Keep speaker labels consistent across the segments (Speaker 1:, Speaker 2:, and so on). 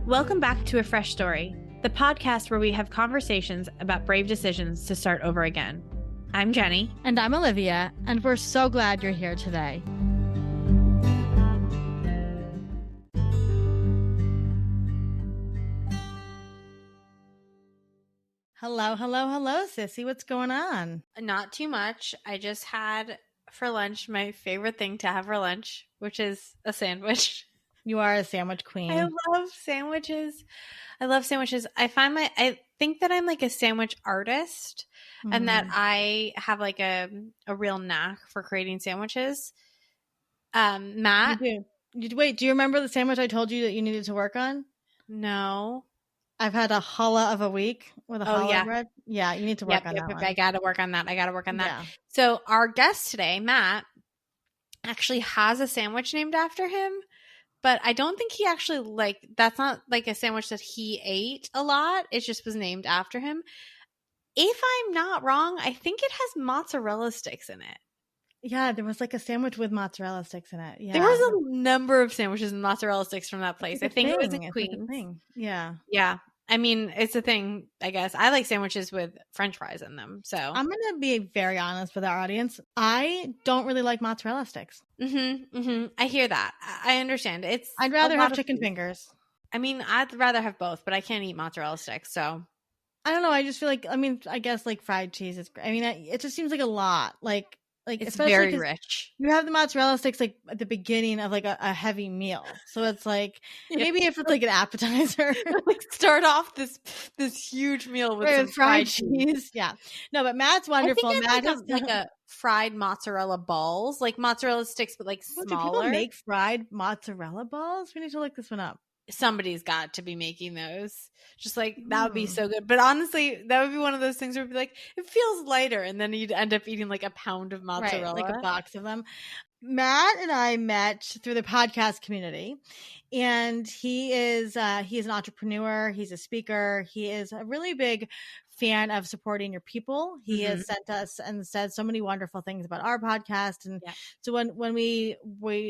Speaker 1: Welcome back to A Fresh Story, the podcast where we have conversations about brave decisions to start over again. I'm Jenny.
Speaker 2: And I'm Olivia, and we're so glad you're here today. Hello, sissy. What's going on?
Speaker 1: Not too much. I just had for lunch my favorite thing to have for lunch, which is a sandwich.
Speaker 2: You are a sandwich queen.
Speaker 1: I love sandwiches. I think that I'm like a sandwich artist and that I have like a real knack for creating sandwiches. Matt?
Speaker 2: Wait, do you remember the sandwich I told you that you needed to work on?
Speaker 1: No.
Speaker 2: I've had a challah of a week with a challah bread. Yeah, you need to work on that one.
Speaker 1: I got to work on that. Yeah. So our guest today, Matt, actually has a sandwich named after him. But I don't think he actually that's not like a sandwich that he ate a lot. It just was named after him. If I'm not wrong, I think it has mozzarella sticks in it.
Speaker 2: Yeah, there was like a sandwich with mozzarella sticks in it. Yeah.
Speaker 1: There was a number of sandwiches and mozzarella sticks from that place. I think it was in Queens.
Speaker 2: Yeah.
Speaker 1: Yeah. I mean, it's a thing, I guess. I like sandwiches with French fries in them. So
Speaker 2: I'm going to be very honest with our audience. I don't really like mozzarella sticks.
Speaker 1: I hear that. I understand.
Speaker 2: I'd rather have chicken fingers.
Speaker 1: I mean, I'd rather have both, but I can't eat mozzarella sticks. So
Speaker 2: I don't know. I just feel like, I guess like fried cheese is great. I mean, it just seems like a lot. Like
Speaker 1: it's very rich.
Speaker 2: You have the mozzarella sticks like at the beginning of like a heavy meal, so it's like maybe if it's like an appetizer,
Speaker 1: like start off this huge meal with some fried cheese.
Speaker 2: Yeah, no, but Matt's wonderful.
Speaker 1: Matt has like a fried mozzarella balls, like mozzarella sticks, but like smaller.
Speaker 2: Do people make fried mozzarella balls? We need to look this one up.
Speaker 1: Somebody's got to be making those. Just like that would be so good. But honestly, that would be one of those things where it'd be like, it feels lighter, and then you'd end up eating like a pound of mozzarella,
Speaker 2: like a box of them. Matt and I met through the podcast community, and he is an entrepreneur. He's a speaker. He is a really big fan of supporting your people. He has sent us and said so many wonderful things about our podcast. And so when we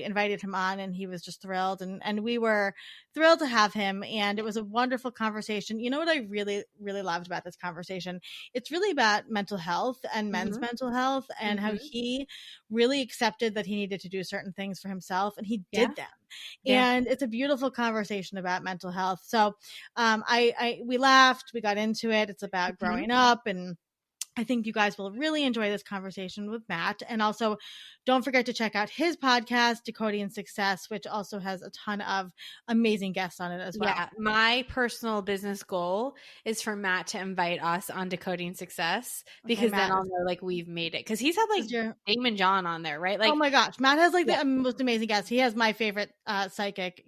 Speaker 2: invited him on, and he was just thrilled, and we were thrilled to have him. And it was a wonderful conversation. You know what I really, really loved about this conversation? It's really about mental health and men's mental health, and how he really accepted that he needed to do certain things for himself, and he did them. And it's a beautiful conversation about mental health. So we laughed, we got into it. It's about growing up, and I think you guys will really enjoy this conversation with Matt. And also, don't forget to check out his podcast, Decoding Success, which also has a ton of amazing guests on it as well.
Speaker 1: Yeah, my personal business goal is for Matt to invite us on Decoding Success, because then I'll know like we've made it. Because he's had like Daymond John on there, right? Like,
Speaker 2: oh my gosh, Matt has like the most amazing guests. He has my favorite psychic,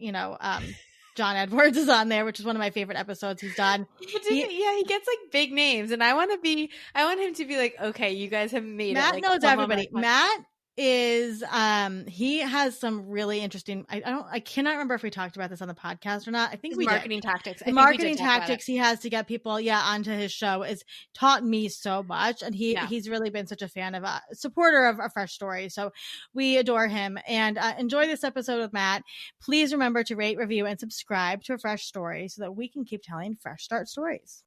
Speaker 2: John Edwards is on there, which is one of my favorite episodes he's done.
Speaker 1: He gets like big names, and I want him to be like, okay, you guys have made
Speaker 2: Matt
Speaker 1: it.
Speaker 2: Matt knows everybody. Matt is he has some really interesting, I cannot remember if we talked about this on the podcast or not. I think we
Speaker 1: marketing tactics.
Speaker 2: The marketing tactics he has to get people onto his show is taught me so much, and he's really been such a fan of supporter of A Fresh Story. So we adore him, and enjoy this episode with Matt. Please remember to rate, review, and subscribe to A Fresh Story so that we can keep telling fresh start stories.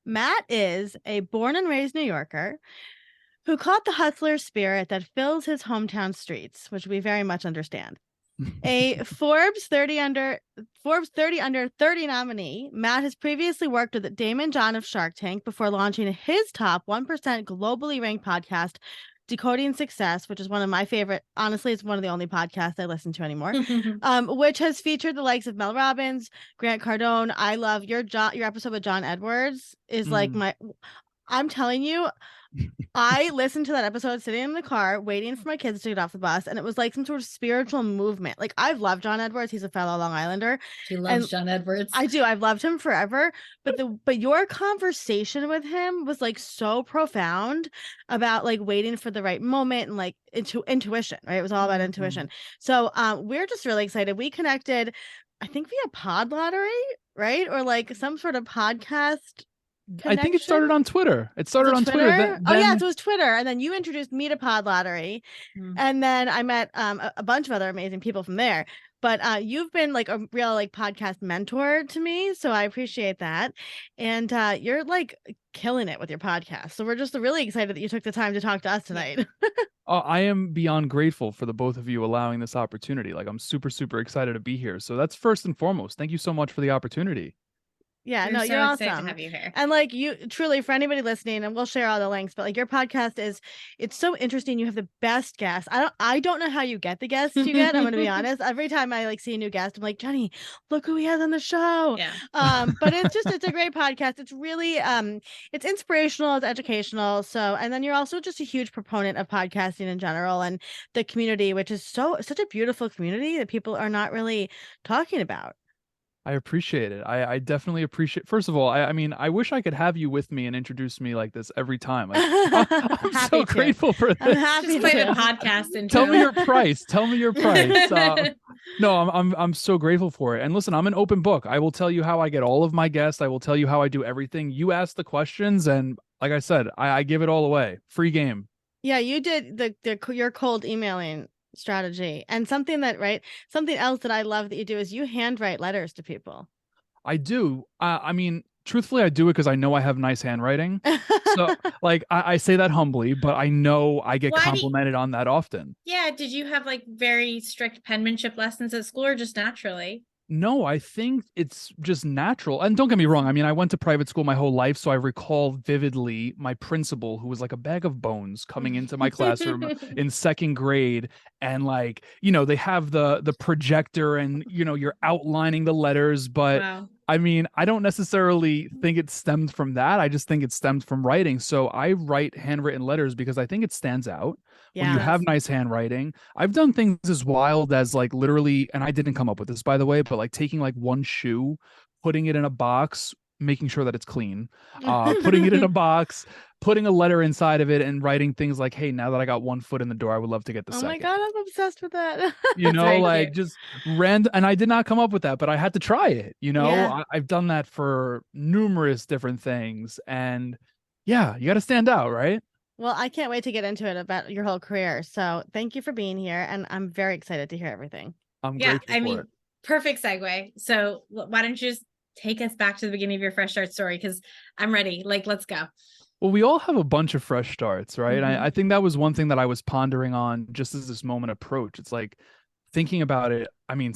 Speaker 2: Matt is a born and raised New Yorker who caught the hustler spirit that fills his hometown streets, which we very much understand. A Forbes 30 under 30 nominee, Matt has previously worked with Daymond John of Shark Tank before launching his top 1% globally ranked podcast, Decoding Success, which is one of my favorite. Honestly, it's one of the only podcasts I listen to anymore, which has featured the likes of Mel Robbins, Grant Cardone. I love your episode with John Edwards is like I'm telling you, I listened to that episode sitting in the car waiting for my kids to get off the bus, and it was like some sort of spiritual movement. Like, I've loved John Edwards. He's a fellow Long Islander.
Speaker 3: She loves John Edwards.
Speaker 2: I do. I've loved him forever. But your conversation with him was like so profound about like waiting for the right moment and like intuition, right? It was all about intuition. So we're just really excited. We connected, I think via Pod Lottery, right? Or like some sort of podcast connection?
Speaker 3: I think it started on Twitter. It started on Twitter.
Speaker 2: Then, yeah, so it was Twitter. And then you introduced me to Pod Lottery. And then I met a bunch of other amazing people from there. But you've been like a real like podcast mentor to me. So I appreciate that. And you're like killing it with your podcast. So we're just really excited that you took the time to talk to us tonight.
Speaker 3: I am beyond grateful for the both of you allowing this opportunity. Like, I'm super, super excited to be here. So that's first and foremost. Thank you so much for the opportunity.
Speaker 2: Yeah, no, you're awesome. To have you here. And like you truly, for anybody listening, and we'll share all the links, but like your podcast it's so interesting. You have the best guests. I don't know how you get the guests you get. I'm gonna be honest. Every time I like see a new guest, I'm like, Jenny, look who he has on the show. Yeah. But it's a great podcast. It's really it's inspirational, it's educational. So and then you're also just a huge proponent of podcasting in general and the community, which is such a beautiful community that people are not really talking about.
Speaker 3: I appreciate it. I definitely appreciate. First of all, I mean, I wish I could have you with me and introduce me like this every time. Like, I'm so grateful for this.
Speaker 2: I'm happy
Speaker 1: Just play the podcast intro.
Speaker 3: Tell me your price. Tell me your price. No, I'm so grateful for it. And listen, I'm an open book. I will tell you how I get all of my guests. I will tell you how I do everything. You ask the questions, and like I said, I give it all away. Free game.
Speaker 2: Yeah, you did your cold emailing strategy, and something else that I love that you do is you handwrite letters to people.
Speaker 3: I do. I mean, truthfully, I do it because I know I have nice handwriting. So like I say that humbly, but I know I get complimented on that often.
Speaker 1: Yeah. Did you have like very strict penmanship lessons at school or just naturally?
Speaker 3: No, I think it's just natural. And don't get me wrong. I mean, I went to private school my whole life, so I recall vividly my principal, who was like a bag of bones, coming into my classroom in second grade. And like, they have the projector and, you're outlining the letters. But wow. I mean, I don't necessarily think it stemmed from that. I just think it stemmed from writing. So I write handwritten letters because I think it stands out. Yes. When you have nice handwriting. I've done things as wild as like literally, and I didn't come up with this, by the way, but like taking like one shoe, putting it in a box, making sure that it's clean, putting it in a box, putting a letter inside of it, and writing things like, hey, now that I got one foot in the door, I would love to get the second.
Speaker 2: Oh my God, I'm obsessed with that.
Speaker 3: Like just random. And I did not come up with that, but I had to try it. Yeah. I've done that for numerous different things. And yeah, you got to stand out, right?
Speaker 2: Well, I can't wait to get into it about your whole career. So thank you for being here. And I'm very excited to hear everything.
Speaker 3: I'm grateful for it.
Speaker 1: Perfect segue. So why don't you just take us back to the beginning of your fresh start story? Because I'm ready. Like, let's go.
Speaker 3: Well, we all have a bunch of fresh starts, right? Mm-hmm. I think that was one thing that I was pondering on just as this moment approached. It's like thinking about it. I mean,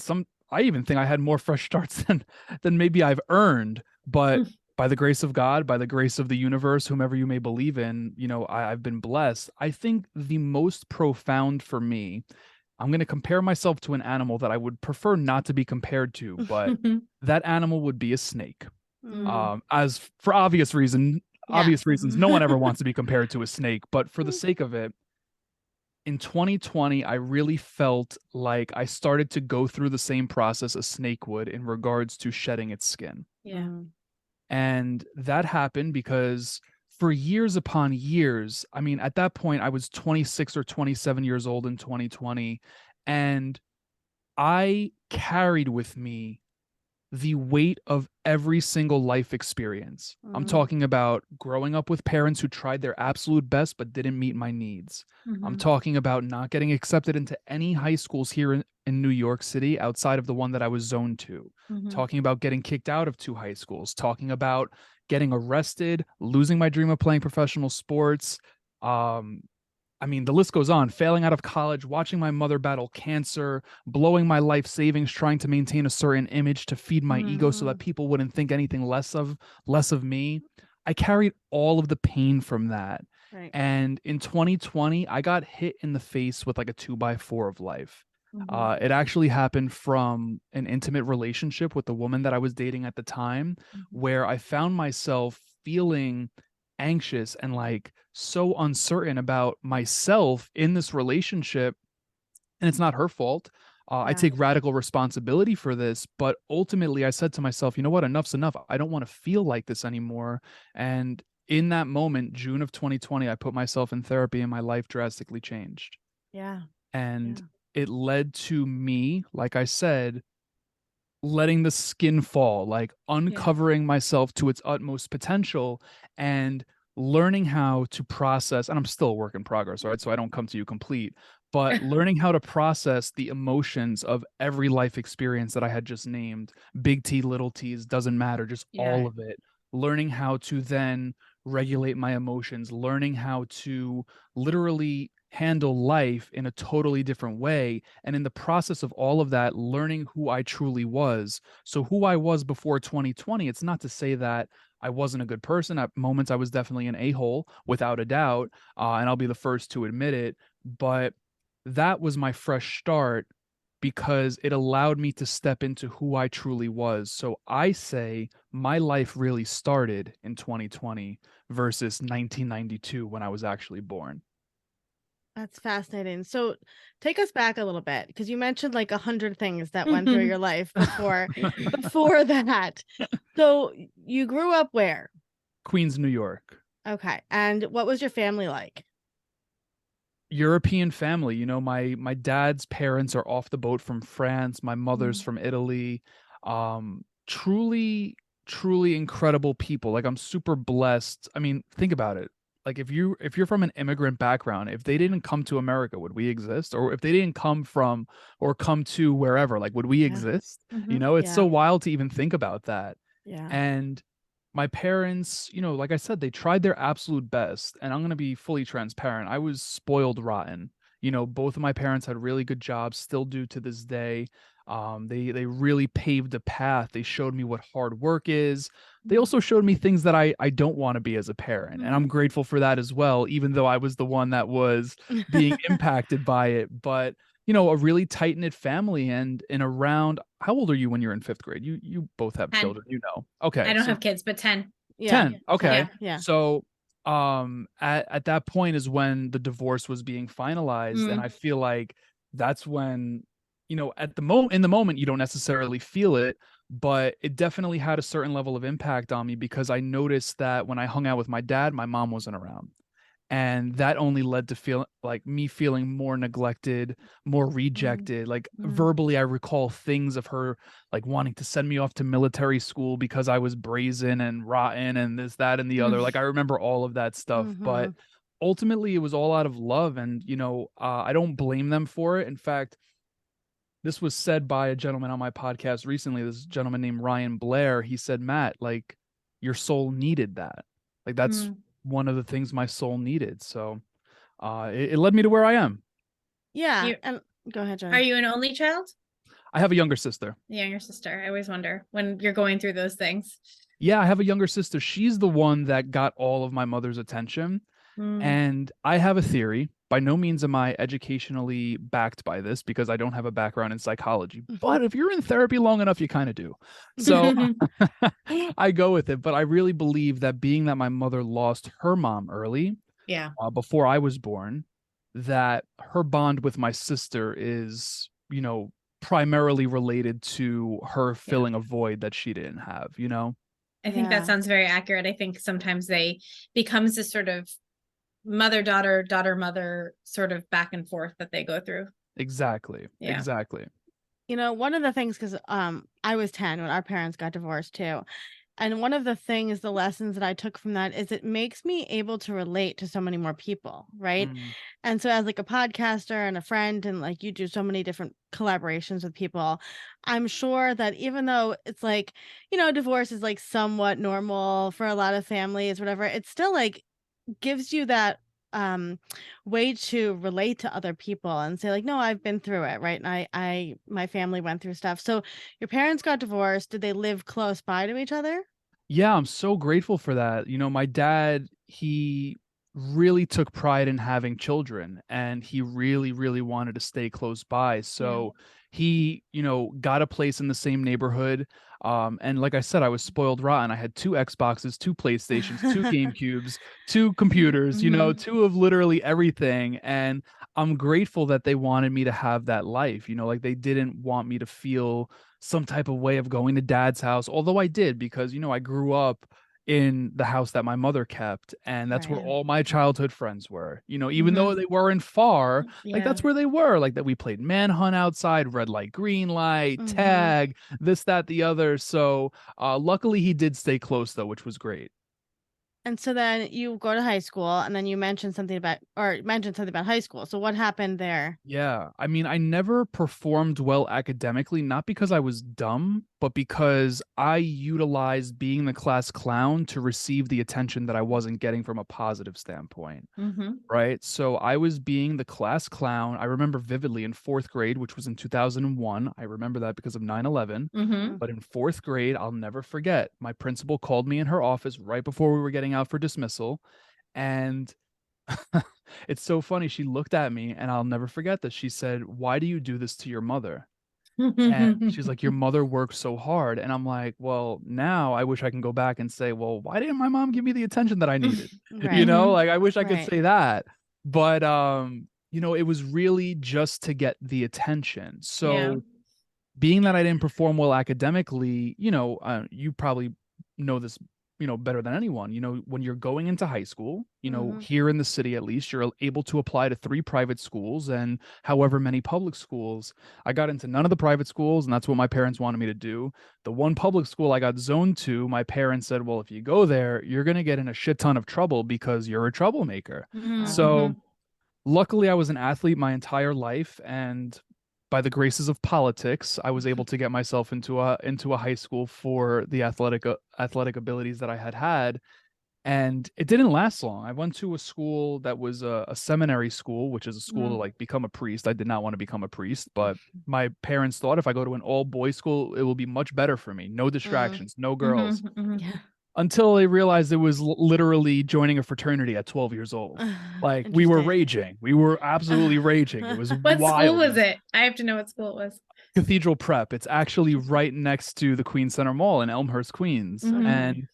Speaker 3: I even think I had more fresh starts than maybe I've earned, but by the grace of God, by the grace of the universe, whomever you may believe in, I've been blessed. I think the most profound for me, I'm going to compare myself to an animal that I would prefer not to be compared to, but that animal would be a snake. As for obvious reasons, no one ever wants to be compared to a snake, but for the sake of it, in 2020, I really felt like I started to go through the same process a snake would in regards to shedding its skin.
Speaker 1: Yeah.
Speaker 3: And that happened because for years upon years, I mean, at that point, I was 26 or 27 years old in 2020, and I carried with me the weight of every single life experience. I'm talking about growing up with parents who tried their absolute best but didn't meet my needs. I'm talking about not getting accepted into any high schools here in New York City outside of the one that I was zoned to. Talking about getting kicked out of 2 high schools. Talking about getting arrested, losing my dream of playing professional sports. I mean, the list goes on. Failing out of college, watching my mother battle cancer, blowing my life savings, trying to maintain a certain image to feed my ego so that people wouldn't think anything less of me. I carried all of the pain from that. Right. And in 2020, I got hit in the face with like a 2x4 of life. It actually happened from an intimate relationship with the woman that I was dating at the time, where I found myself feeling anxious and like so uncertain about myself in this relationship. And it's not her fault. I take radical responsibility for this, but ultimately I said to myself, you know what, enough's enough. I don't want to feel like this anymore. And in that moment, June of 2020, I put myself in therapy and my life drastically changed.
Speaker 2: Yeah.
Speaker 3: And it led to me, like I said, letting the skin fall, like uncovering myself to its utmost potential and learning how to process. And I'm still a work in progress, right? So I don't come to you complete, but learning how to process the emotions of every life experience that I had just named, big T, little T's, doesn't matter, just all of it. Learning how to then regulate my emotions, learning how to literally handle life in a totally different way. And in the process of all of that, learning who I truly was. So, who I was before 2020, it's not to say that I wasn't a good person. At moments, I was definitely an a-hole, without a doubt. And I'll be the first to admit it. But that was my fresh start because it allowed me to step into who I truly was. So I say my life really started in 2020 versus 1992 when I was actually born.
Speaker 2: That's fascinating. So take us back a little bit, because you mentioned like 100 things that went through your life before that. So you grew up where?
Speaker 3: Queens, New York.
Speaker 2: Okay. And what was your family like?
Speaker 3: European family. You know, my dad's parents are off the boat from France, my mother's from Italy. Truly, truly incredible people. Like, I'm super blessed. I mean, think about it. Like, if you're from an immigrant background, if they didn't come to America, would we exist? Or if they didn't come from or come to wherever, like, would we exist? You know, it's so wild to even think about that.
Speaker 2: Yeah.
Speaker 3: And my parents, you know, like I said, they tried their absolute best. And I'm going to be fully transparent. I was spoiled rotten. You know, both of my parents had really good jobs, still do to this day. They really paved a path. They showed me what hard work is. They also showed me things that I don't want to be as a parent. And I'm grateful for that as well, even though I was the one that was being impacted by it. But, you know, a really tight-knit family. And in around, how old are you when you're in fifth grade? You both have
Speaker 4: 10.
Speaker 3: children, you know. Okay.
Speaker 4: I don't have kids, but 10.
Speaker 3: 10. Okay.
Speaker 2: Yeah.
Speaker 3: So at that point is when the divorce was being finalized. And I feel like that's when, you know, in the moment you don't necessarily feel it, but it definitely had a certain level of impact on me because I noticed that when I hung out with my dad, my mom wasn't around. And that only led to me feeling more neglected, more rejected. Like, verbally, I recall things of her like wanting to send me off to military school because I was brazen and rotten and this, that, and the other. Like, I remember all of that stuff, but ultimately it was all out of love. And, you know, I don't blame them for it. In fact, this was said by a gentleman on my podcast recently, this gentleman named Ryan Blair. He said, Matt, like, your soul needed that. Like, that's one of the things my soul needed. So it led me to where I am.
Speaker 2: Yeah. And go ahead, Johnny.
Speaker 4: Are you an only child?
Speaker 3: I have a younger sister.
Speaker 4: The younger sister. I always wonder when you're going through those things.
Speaker 3: Yeah, I have a younger sister. She's the one that got all of my mother's attention. And I have a theory. By no means am I educationally backed by this because I don't have a background in psychology. But if you're in therapy long enough, you kind of do. So I go with it. But I really believe that being that my mother lost her mom early, before I was born, that her bond with my sister is, you know, primarily related to her filling a void that she didn't have, you know?
Speaker 4: I think that sounds very accurate. I think sometimes they becomes this sort of mother-daughter, daughter-mother sort of back and forth that they go through.
Speaker 3: Exactly.
Speaker 4: Yeah.
Speaker 3: Exactly.
Speaker 2: You know, one of the things, because I was 10 when our parents got divorced too. And one of the things, the lessons that I took from that is it makes me able to relate to so many more people, right? And so as like a podcaster and a friend, and like you do so many different collaborations with people, I'm sure that even though it's like, you know, divorce is like somewhat normal for a lot of families, whatever, it's still like gives you that way to relate to other people and say like, no, I've been through it, right? And I my family went through stuff. So your parents got divorced. Did they live close by to each other?
Speaker 3: Yeah, I'm so grateful for that. You know, my dad, he really took pride in having children and he really, really wanted to stay close by. So he, you know, got a place in the same neighborhood. And like I said, I was spoiled rotten. I had 2 Xboxes, 2 PlayStations, 2 GameCubes, 2 computers, you know, 2 of literally everything. And I'm grateful that they wanted me to have that life, you know, like they didn't want me to feel some type of way of going to dad's house, although I did, because, you know, I grew up in the house that my mother kept, and that's where
Speaker 2: Right.
Speaker 3: all my childhood friends were, you know, even though they weren't far, like that's where they were, like that we played manhunt outside, red light, green light, tag, this, that, the other. So luckily he did stay close though, which was great.
Speaker 2: And so then you go to high school, and then you mentioned something about high school. So what happened there?
Speaker 3: Yeah, I mean, I never performed well academically, not because I was dumb, but because I utilized being the class clown to receive the attention that I wasn't getting from a positive standpoint. Right? So I was being the class clown. I remember vividly in fourth grade, which was in 2001. I remember that because of 9/11. But in fourth grade, I'll never forget, my principal called me in her office right before we were getting out for dismissal. And it's so funny. She looked at me, and I'll never forget this. She said, "Why do you do this to your mother?" And she's like, "Your mother worked so hard." And I'm like, well, now I wish I can go back and say, well, why didn't my mom give me the attention that I needed? You know, like I wish I could say that. But you know, it was really just to get the attention. So being that I didn't perform well academically, you know, you probably know this, you know, better than anyone. You know, when you're going into high school, you know, here in the city, at least, you're able to apply to 3 private schools and however many public schools. I got into none of the private schools, and that's what my parents wanted me to do. The one public school I got zoned to, my parents said, well, if you go there, you're going to get in a shit ton of trouble because you're a troublemaker. So luckily I was an athlete my entire life, and by the graces of politics, I was able to get myself into a high school for the athletic abilities that I had. And it didn't last long. I went to a school that was a seminary school, which is a school to like become a priest. I did not want to become a priest, but my parents thought if I go to an all boys school, it will be much better for me. No distractions, no girls. Until they realized it was literally joining a fraternity at 12 years old. Like we were raging. We were absolutely raging. It was
Speaker 4: What
Speaker 3: wild.
Speaker 4: school was it? I have to know what school it was.
Speaker 3: Cathedral Prep. It's actually right next to the Queens Center Mall in Elmhurst, Queens. And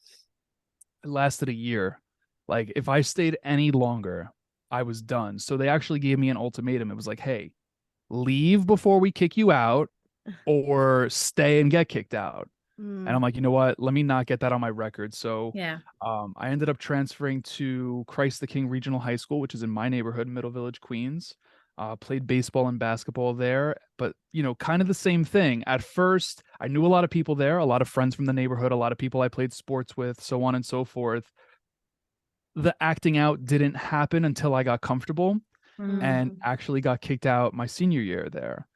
Speaker 3: it lasted a year. Like if I stayed any longer, I was done. So they actually gave me an ultimatum. It was like, hey, leave before we kick you out, or stay and get kicked out. And I'm like, you know what? Let me not get that on my record. So I ended up transferring to Christ the King Regional High School, which is in my neighborhood, Middle Village, Queens. Played baseball and basketball there, but you know, kind of the same thing. At first, I knew a lot of people there, a lot of friends from the neighborhood, a lot of people I played sports with, so on and so forth. The acting out didn't happen until I got comfortable and actually got kicked out my senior year there.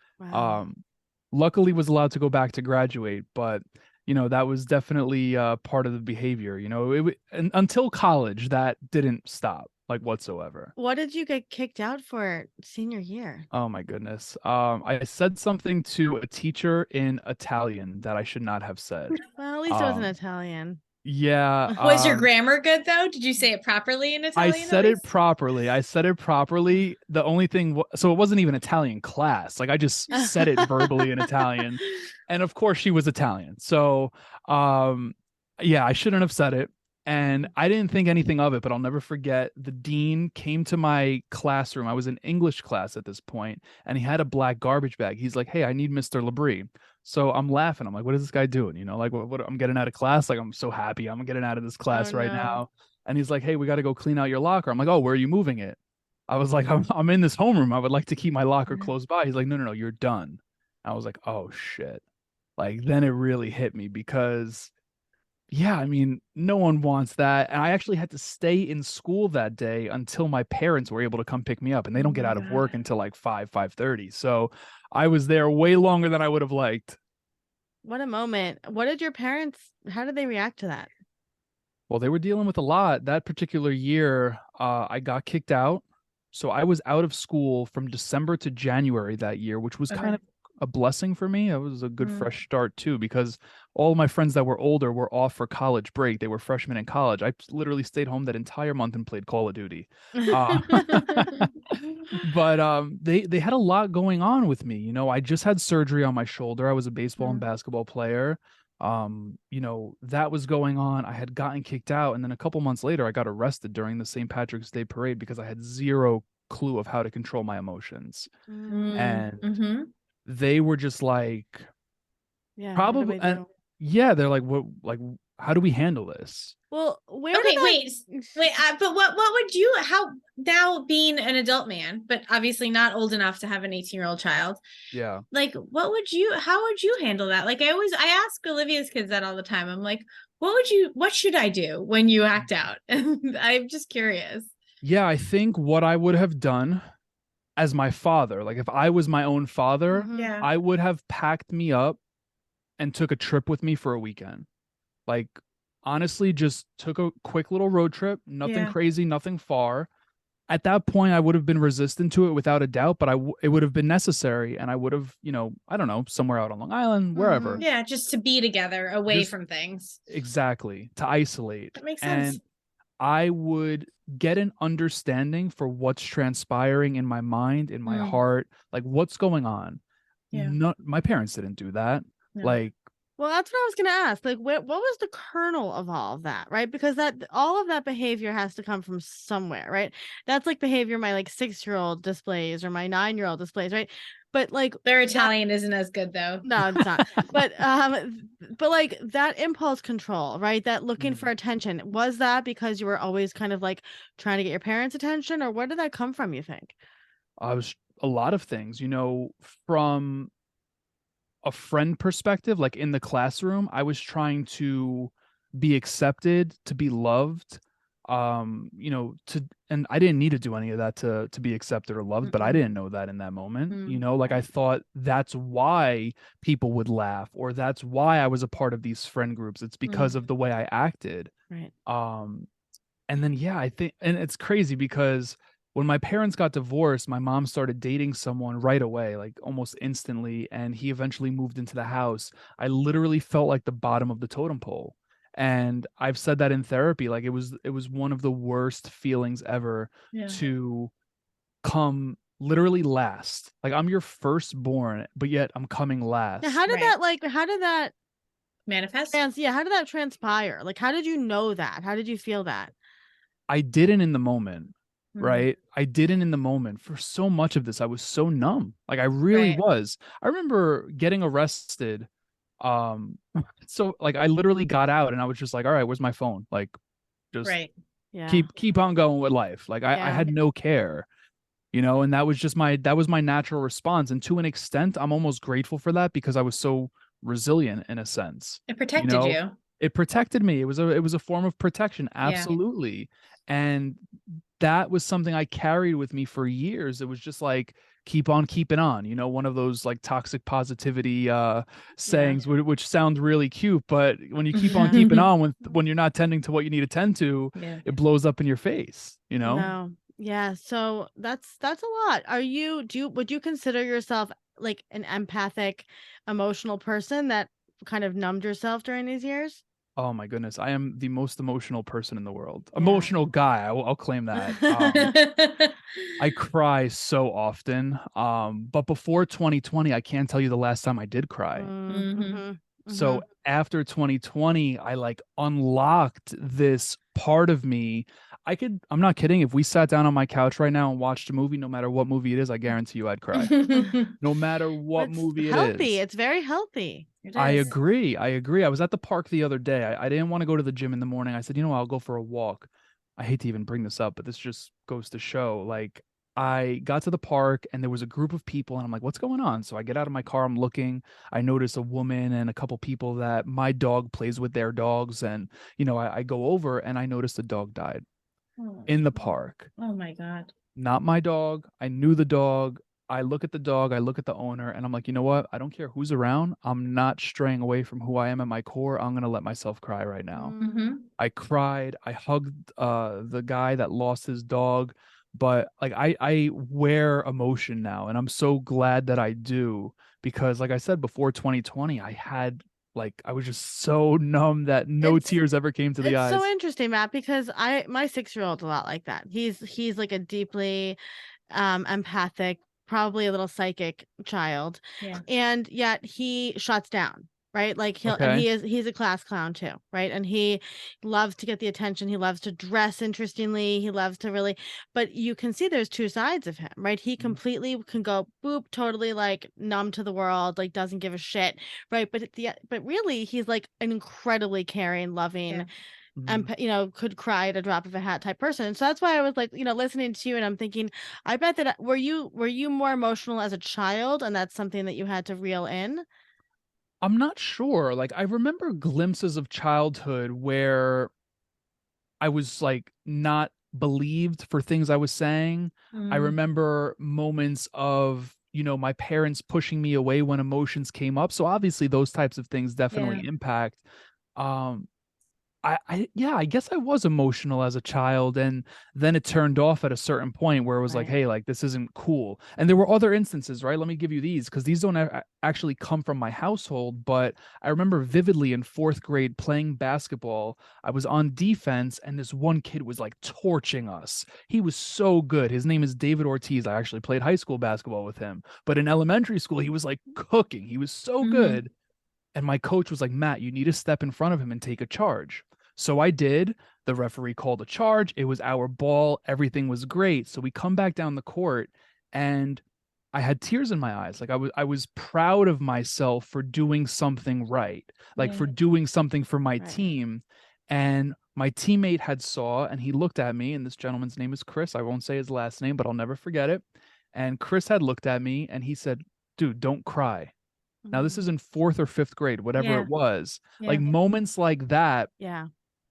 Speaker 3: Luckily was allowed to go back to graduate, but you know, that was definitely part of the behavior. You know, until college, that didn't stop like whatsoever.
Speaker 2: What did you get kicked out for senior year?
Speaker 3: Oh my goodness. I said something to a teacher in Italian that I should not have said.
Speaker 2: Well, at least it wasn't Italian.
Speaker 3: Yeah.
Speaker 4: Was your grammar good though? Did you say it properly in Italian?
Speaker 3: I said it properly. The only thing, so it wasn't even Italian class. Like I just said it verbally in Italian, and of course she was Italian. So, yeah, I shouldn't have said it, and I didn't think anything of it. But I'll never forget. The dean came to my classroom. I was in English class at this point, and he had a black garbage bag. He's like, "Hey, I need Mr. LeBris." So I'm laughing. I'm like, what is this guy doing? You know, like what I'm getting out of class. Like, I'm so happy I'm getting out of this class now. And he's like, hey, we got to go clean out your locker. I'm like, oh, where are you moving it? I was like, I'm in this homeroom. I would like to keep my locker close by. He's like, no, you're done. I was like, oh shit. Like then it really hit me because yeah, I mean, no one wants that. And I actually had to stay in school that day until my parents were able to come pick me up, and they don't get out of work until like 5:30. So I was there way longer than I would have liked.
Speaker 2: What a moment. What did your parents, how did they react to that?
Speaker 3: Well, they were dealing with a lot. That particular year, I got kicked out. So I was out of school from December to January that year, which was kind of a blessing for me. It was a good fresh start too, because all my friends that were older were off for college break. They were freshmen in college. I literally stayed home that entire month and played Call of Duty. But they had a lot going on with me. You know, I just had surgery on my shoulder. I was a baseball and basketball player. You know, that was going on. I had gotten kicked out, and then a couple months later I got arrested during the St. Patrick's Day parade because I had zero clue of how to control my emotions. And they were just like,
Speaker 2: yeah,
Speaker 3: probably, they're like, what, like, how do we handle this?
Speaker 2: Well,
Speaker 4: wait, but what would you, how, now being an adult man, but obviously not old enough to have an 18-year-old child.
Speaker 3: Yeah.
Speaker 4: Like, how would you handle that? Like, I ask Olivia's kids that all the time. I'm like, what should I do when you act out? And I'm just curious.
Speaker 3: Yeah, I think what I would have done as my father, like if I was my own father,
Speaker 4: Yeah.
Speaker 3: I would have packed me up and took a trip with me for a weekend. Like, honestly, just took a quick little road trip, nothing crazy, nothing far. At that point, I would have been resistant to it without a doubt, but it would have been necessary. And I would have, I don't know, somewhere out on Long Island, wherever.
Speaker 4: Yeah, just to be together, away from things.
Speaker 3: Exactly, to isolate.
Speaker 4: That makes sense.
Speaker 3: And I would get an understanding for what's transpiring in my mind, in my heart, like what's going on. Yeah. My parents didn't do that. No. Like,
Speaker 2: well, that's what I was going to ask. Like, what was the kernel of all of that, right? Because all of that behavior has to come from somewhere, right? That's like behavior my 6-year-old displays or my 9-year-old displays, right? But like
Speaker 4: their Italian isn't as good though.
Speaker 2: No, it's not. but like that impulse control, right? That looking for attention, was that because you were always kind of like trying to get your parents' attention, or where did that come from, you think?
Speaker 3: I was a lot of things, from a friend perspective, like in the classroom, I was trying to be accepted, to be loved, and I didn't need to do any of that to be accepted or loved, but I didn't know that in that moment. Like I thought that's why people would laugh, or that's why I was a part of these friend groups. It's because of the way I acted.
Speaker 2: Right.
Speaker 3: And then I think, and it's crazy because when my parents got divorced, my mom started dating someone right away, like almost instantly, and he eventually moved into the house. I literally felt like the bottom of the totem pole. And I've said that in therapy, like it was one of the worst feelings ever to come literally last. Like I'm your firstborn, but yet I'm coming last.
Speaker 2: Now, how did that
Speaker 4: manifest?
Speaker 2: How did that transpire? Like, how did you know that? How did you feel that?
Speaker 3: I didn't in the moment. Right. I didn't in the moment. For so much of this, I was so numb. Like I really was. I remember getting arrested. So like I literally got out and I was just like, all right, where's my phone? Like just keep on going with life. Like I had no care, and that was just my natural response. And to an extent, I'm almost grateful for that because I was so resilient in a sense.
Speaker 4: It protected you.
Speaker 3: It protected me. It was a form of protection. Absolutely. And that was something I carried with me for years. It was just like, keep on keeping on, one of those like toxic positivity sayings, which sounds really cute, but when you keep on keeping on, when you're not tending to what you need to tend to, it blows up in your face,
Speaker 2: No. Yeah. So that's a lot. Would you consider yourself like an empathic, emotional person that kind of numbed yourself during these years?
Speaker 3: Oh my goodness. I am the most emotional person in the world. Emotional guy. I'll claim that. I cry so often. But before 2020, I can't tell you the last time I did cry. So after 2020, I like unlocked this part of me. I'm not kidding. If we sat down on my couch right now and watched a movie, no matter what movie it is, I guarantee you I'd cry. No matter what movie it is.
Speaker 2: Healthy. It's very healthy.
Speaker 3: I agree. I was at the park the other day. I didn't want to go to the gym in the morning. I said, I'll go for a walk. I hate to even bring this up, but this just goes to show, like, I got to the park and there was a group of people and I'm like, what's going on? So I get out of my car, I'm looking, I notice a woman and a couple people that my dog plays with their dogs. And, I go over and I noticed the dog died in the park.
Speaker 4: Oh my God.
Speaker 3: Not my dog. I knew the dog. I look at the dog, I look at the owner, and I'm like, you know what? I don't care who's around. I'm not straying away from who I am at my core. I'm going to let myself cry right now. I cried. I hugged the guy that lost his dog. But like I wear emotion now, and I'm so glad that I do, because like I said, before 2020, I was just so numb that no tears ever came to the eyes.
Speaker 2: It's so interesting, Matt, because my 6-year-old's a lot like that. He's like a deeply empathic, probably a little psychic child. And yet he shuts down, right? Like he's a class clown too, right? And he loves to get the attention. He loves to dress interestingly. He loves to really, but you can see there's two sides of him, right? He completely can go boop, totally like numb to the world, like doesn't give a shit, right? But really he's like an incredibly caring, loving, and could cry at a drop of a hat type person. So that's why I was like, listening to you and I'm thinking, I bet that were you more emotional as a child, and that's something that you had to reel in?
Speaker 3: I'm not sure. Like, I remember glimpses of childhood where I was like not believed for things I was saying. I remember moments of, my parents pushing me away when emotions came up. So obviously those types of things definitely impact. Um, I guess I was emotional as a child, and then it turned off at a certain point where it was like, hey, like this isn't cool. And there were other instances, right? Let me give you these, because these don't actually come from my household, but I remember vividly in 4th grade playing basketball. I was on defense and this one kid was like torching us. He was so good. His name is David Ortiz. I actually played high school basketball with him, but in elementary school, he was like cooking. He was so good. And my coach was like, Matt, you need to step in front of him and take a charge. So I did. The referee called a charge. It was our ball. Everything was great. So we come back down the court and I had tears in my eyes. Like I was proud of myself for doing something right, like for doing something for my team. And my teammate had saw, and he looked at me, and this gentleman's name is Chris. I won't say his last name, but I'll never forget it. And Chris had looked at me and he said, dude, don't cry. Now this is in 4th or 5th grade, whatever it was. Like moments like that.
Speaker 2: Yeah.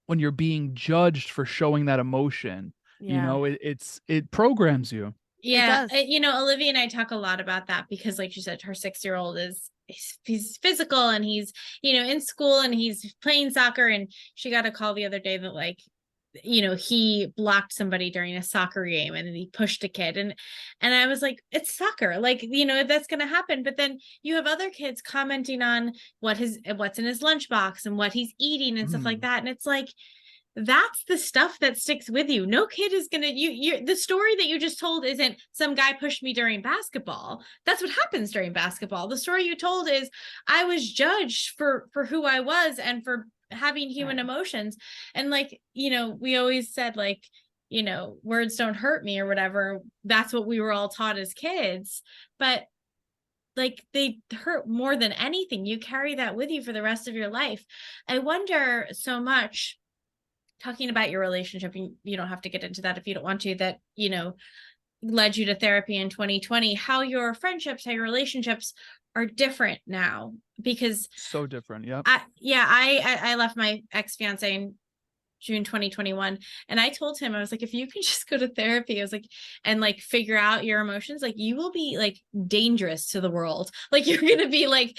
Speaker 3: When you're being judged for showing that emotion, it programs you.
Speaker 4: Yeah. Olivia and I talk a lot about that because, like you said, her 6-year-old he's physical and he's, in school and he's playing soccer, and she got a call the other day that like, he blocked somebody during a soccer game and he pushed a kid. And I was like, it's soccer. Like, that's going to happen. But then you have other kids commenting on what's in his lunchbox and what he's eating and stuff like that. And it's like, that's the stuff that sticks with you. No kid is going to, the story that you just told isn't some guy pushed me during basketball. That's what happens during basketball. The story you told is I was judged for who I was and for having human emotions. And like, we always said like, words don't hurt me or whatever. That's what we were all taught as kids, but like they hurt more than anything. You carry that with you for the rest of your life. I wonder so much, talking about your relationship, and you don't have to get into that if you don't want to, that, led you to therapy in 2020, how your friendships, how your relationships are different now, because
Speaker 3: so different.
Speaker 4: I left my ex-fiance in June 2021, and I told him, I was like, if you can just go to therapy, I was like, and like figure out your emotions, like you will be like dangerous to the world. Like you're gonna be like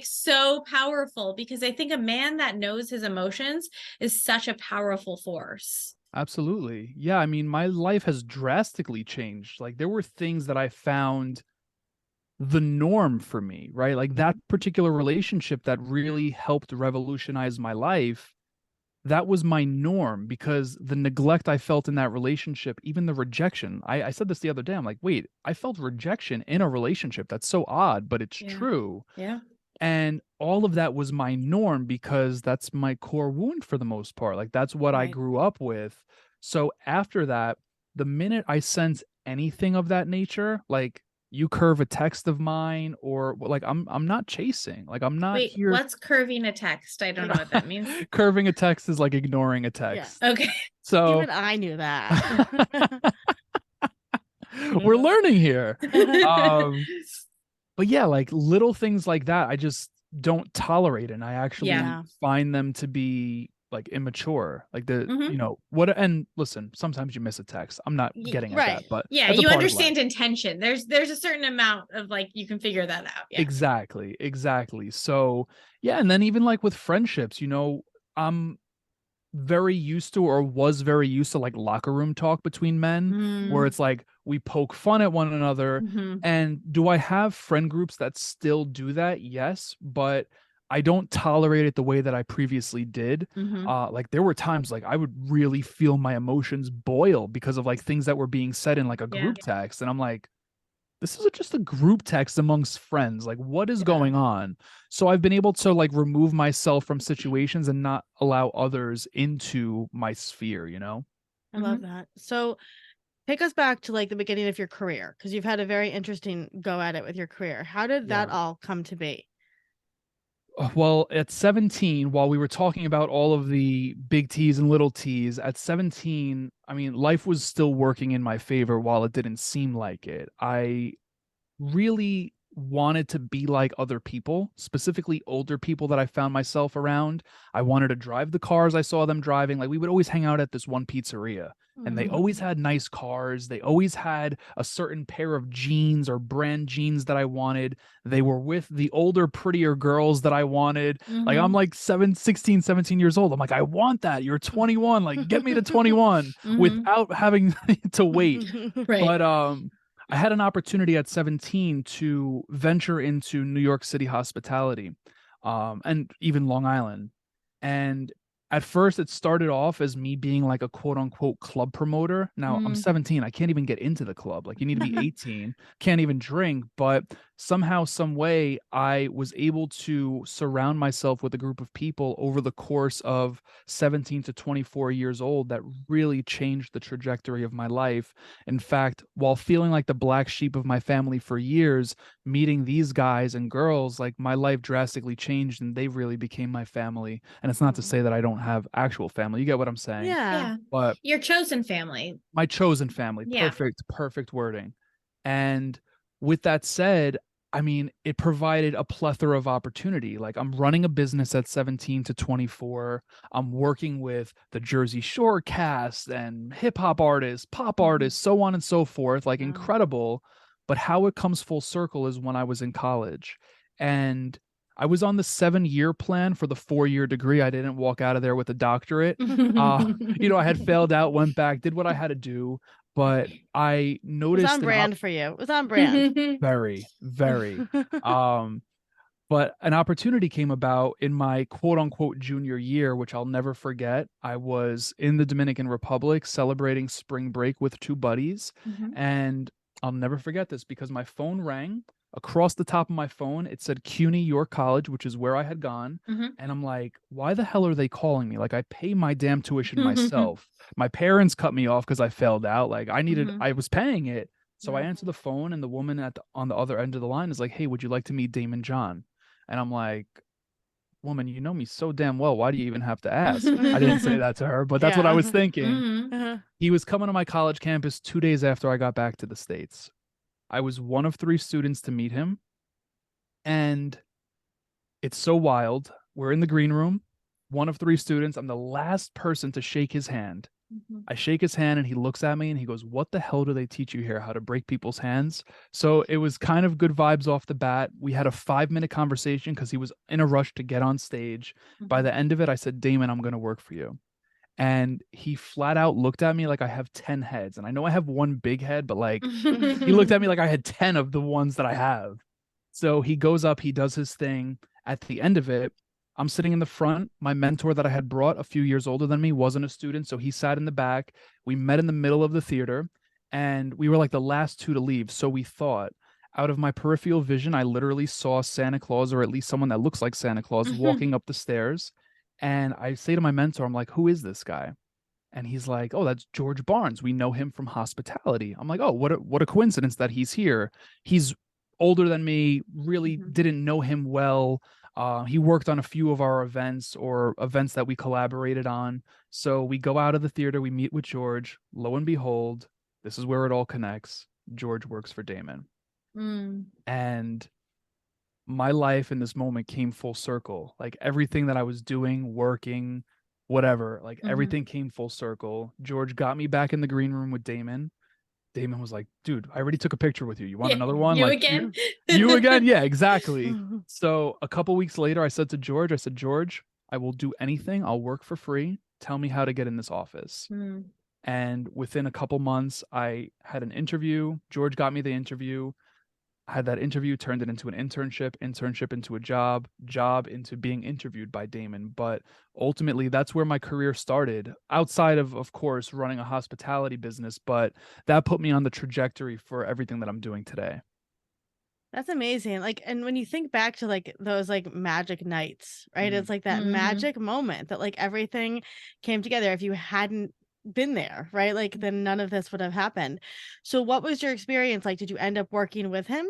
Speaker 4: so powerful, because I think a man that knows his emotions is such a powerful force.
Speaker 3: Absolutely. Yeah. I mean, my life has drastically changed. Like there were things that I found the norm for me, right? Like that particular relationship that really helped revolutionize my life, that was my norm, because the neglect I felt in that relationship, even the rejection, I said this the other day, I'm like, wait, I felt rejection in a relationship. That's so odd, but it's true.
Speaker 4: Yeah.
Speaker 3: And all of that was my norm, because that's my core wound for the most part. Like that's what I grew up with. So after that, the minute I sense anything of that nature, like you curve a text of mine, or like I'm not chasing. Like I'm not here.
Speaker 4: What's curving a text? I don't know what that means.
Speaker 3: Curving a text is like ignoring a text.
Speaker 4: Yeah. Okay.
Speaker 3: So
Speaker 2: even I knew that.
Speaker 3: We're learning here. But yeah, like little things like that, I just don't tolerate, and I actually find them to be like immature. Like what? And listen, sometimes you miss a text. I'm not getting at that, but
Speaker 4: you understand intention. There's a certain amount of like you can figure that out. Yeah.
Speaker 3: Exactly. So yeah, and then even like with friendships, I'm very used to, or was very used to, like locker room talk between men, where it's like we poke fun at one another. And do I have friend groups that still do that? Yes, but I don't tolerate it the way that I previously did. Like there were times like I would really feel my emotions boil because of like things that were being said in like a group text, and I'm like, this is just a group text amongst friends. Like, what is
Speaker 2: Yeah.
Speaker 3: going on? So I've been able to like remove myself from situations and not allow others into my sphere, you know?
Speaker 2: I love that. So take us back to like the beginning of your career, because you've had a very interesting go at it with your career. How did that all come to be?
Speaker 3: Well, at 17, while we were talking about all of the big T's and little T's, at 17, I mean, life was still working in my favor while it didn't seem like it. I really wanted to be like other people, specifically older people that I found myself around. I wanted to drive the cars I saw them driving. Like we would always hang out at this one pizzeria and they always had nice cars. They always had a certain pair of jeans or brand jeans that I wanted. They were with the older, prettier girls that I wanted. Like I'm like 16, 17 years old. I'm like, I want that. You're 21. Like get me to 21 without having to wait.
Speaker 4: Right.
Speaker 3: But I had an opportunity at 17 to venture into New York City hospitality, and even Long Island. And at first, it started off as me being like a quote unquote club promoter. Now I'm 17. I can't even get into the club. Like you need to be 18, can't even drink. But somehow, some way, I was able to surround myself with a group of people over the course of 17 to 24 years old that really changed the trajectory of my life. In fact, while feeling like the black sheep of my family for years, meeting these guys and girls, like my life drastically changed and they really became my family. And it's not to say that I don't have actual family. You get what I'm saying?
Speaker 2: Yeah.
Speaker 3: But
Speaker 4: your chosen family.
Speaker 3: My chosen family.
Speaker 4: Yeah.
Speaker 3: Perfect wording. And with that said, I mean, it provided a plethora of opportunity. Like I'm running a business at 17 to 24. I'm working with the Jersey Shore cast and hip hop artists, pop artists, so on and so forth. Like incredible. But how it comes full circle is when I was in college and I was on the 7-year plan for the 4-year degree. I didn't walk out of there with a doctorate. I had failed out, went back, did what I had to do. But I noticed
Speaker 2: it was on brand for you. It was on brand.
Speaker 3: Very, very. But an opportunity came about in my quote unquote junior year, which I'll never forget. I was in the Dominican Republic celebrating spring break with 2 buddies. And I'll never forget this because my phone rang. Across the top of my phone, it said CUNY York College, which is where I had gone. And I'm like, why the hell are they calling me? Like, I pay my damn tuition myself. My parents cut me off because I failed out. Like, I was paying it. So I answer the phone, and the woman on the other end of the line is like, hey, would you like to meet Daymond John? And I'm like, woman, you know me so damn well. Why do you even have to ask? I didn't say that to her, but that's what I was thinking. He was coming to my college campus 2 days after I got back to the States. I was one of 3 students to meet him. And it's so wild. We're in the green room, one of 3 students. I'm the last person to shake his hand. I shake his hand and he looks at me and he goes, what the hell do they teach you here? How to break people's hands? So it was kind of good vibes off the bat. We had a 5-minute conversation because he was in a rush to get on stage. By the end of it, I said, Daymond, I'm going to work for you. And he flat out looked at me like I have 10 heads. And I know I have one big head, but like he looked at me like I had 10 of the ones that I have. So he goes up, he does his thing. At the end of it, I'm sitting in the front. My mentor that I had brought, a few years older than me, wasn't a student. So he sat in the back. We met in the middle of the theater and we were like the last 2 to leave. So we thought, out of my peripheral vision, I literally saw Santa Claus, or at least someone that looks like Santa Claus, walking up the stairs. And I say to my mentor, I'm like, who is this guy? And he's like, oh, that's George Barnes. We know him from hospitality. I'm like, oh, what a coincidence that he's here. He's older than me, really didn't know him well. He worked on a few of our events or events that we collaborated on. So we go out of the theater, we meet with George. Lo and behold, this is where it all connects. George works for Daymond. And my life in this moment came full circle. Like everything that I was doing, working, whatever, like everything came full circle. George got me back in the green room with Daymond. Daymond was like, dude, I already took a picture with you. You want another one?
Speaker 4: You
Speaker 3: like,
Speaker 4: again?
Speaker 3: You again? Yeah, exactly. So a couple weeks later, I said to George, George, I will do anything. I'll work for free. Tell me how to get in this office. And within a couple months, I had an interview. George got me the interview. I had that interview, turned it into an internship into a job into being interviewed by Daymond. But ultimately, that's where my career started, outside of course, running a hospitality business. But that put me on the trajectory for everything that I'm doing today.
Speaker 2: That's amazing. Like, and when you think back to like those like magic nights, right? It's like that
Speaker 4: Mhm.
Speaker 2: magic moment that like everything came together. If you hadn't been there, right? Like then none of this would have happened. So what was your experience like? Did you end up working with him?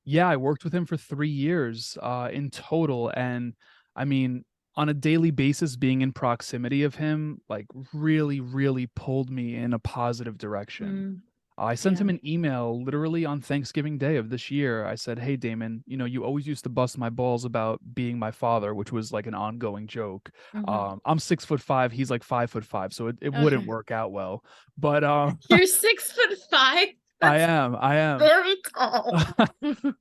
Speaker 3: Yeah, I worked with him for 3 years, in total, and, I mean, on a daily basis, being in proximity of him, like, really, really pulled me in a positive direction.
Speaker 4: Mm.
Speaker 3: I sent
Speaker 2: Yeah.
Speaker 3: him an email literally on Thanksgiving Day of this year. I said, "Hey, Daymond, you always used to bust my balls about being my father," which was, like, an ongoing joke.
Speaker 4: Mhm.
Speaker 3: I'm 6'5", he's, like, 5'5", so it wouldn't
Speaker 2: Okay.
Speaker 3: work out well, but,
Speaker 4: You're 6'5"?
Speaker 3: I
Speaker 4: That's
Speaker 3: am.
Speaker 4: very tall.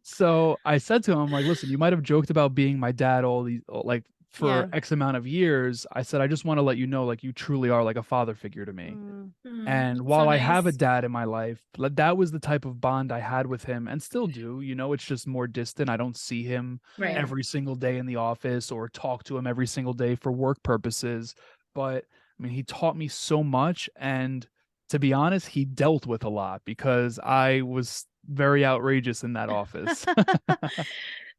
Speaker 3: So I said to him, like, listen, you might have joked about being my dad like for
Speaker 2: Yeah.
Speaker 3: X amount of years. I said, I just want to let you know, like, you truly are like a father figure to me.
Speaker 2: Mm.
Speaker 3: And
Speaker 4: So
Speaker 3: while I have a
Speaker 4: nice.
Speaker 3: dad in my life, that was the type of bond I had with him and still do. It's just more distant. I don't see him
Speaker 2: Right.
Speaker 3: every single day in the office or talk to him every single day for work purposes. But I mean, he taught me so much. And to be honest, he dealt with a lot because I was very outrageous in that office.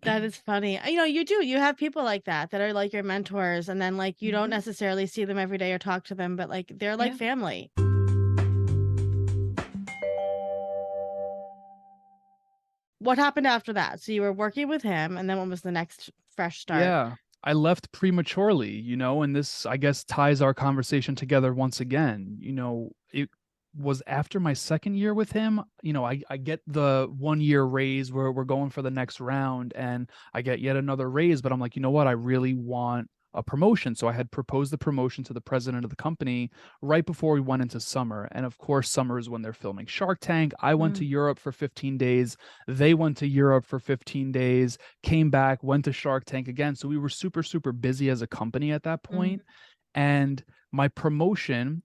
Speaker 2: That is funny. You have people like that are like your mentors, and then like you don't
Speaker 4: Mhm.
Speaker 2: necessarily see them every day or talk to them, but like they're like
Speaker 4: Yeah.
Speaker 2: family. What happened after that? So you were working with him, and then what was the next fresh start?
Speaker 3: Yeah, I left prematurely, and this, I guess, ties our conversation together once again. It was after my second year with him. I get the 1 year raise where we're going for the next round, and I get yet another raise, but I'm like, you know what? I really want a promotion. So I had proposed the promotion to the president of the company right before we went into summer. And of course, summer is when they're filming Shark Tank. I went to Europe for 15 days. They went to Europe for 15 days, came back, went to Shark Tank again. So we were super, super busy as a company at that point. And my promotion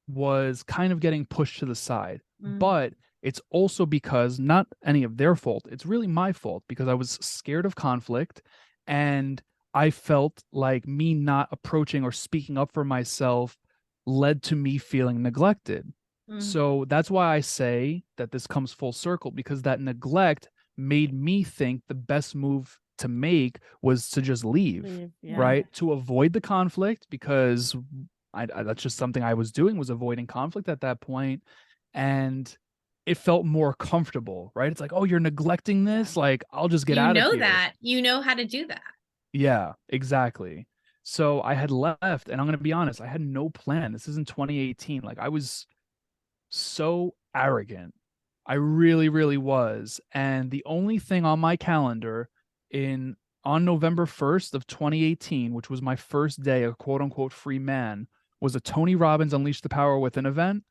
Speaker 3: was kind of getting pushed to the side. But it's also because not any of their fault. It's really my fault because I was scared of conflict and I felt like me not approaching or speaking up for myself led to me feeling neglected. So that's why I say that this comes full circle because that neglect made me think the best move to make was to just leave,
Speaker 2: Yeah.
Speaker 3: right? To avoid the conflict because that's just something I was doing, was avoiding conflict at that point, and it felt more comfortable, right? It's like, oh, you're neglecting this, like I'll just get
Speaker 4: You
Speaker 3: out of
Speaker 4: know
Speaker 3: here.
Speaker 4: that. You know how to do that.
Speaker 3: Yeah, exactly. So I had left, and I'm gonna be honest, I had no plan. This is in 2018. Like I was so arrogant. I really, really was. And the only thing on my calendar on November 1st of 2018, which was my first day, a quote unquote free man, was a Tony Robbins Unleash the Power Within event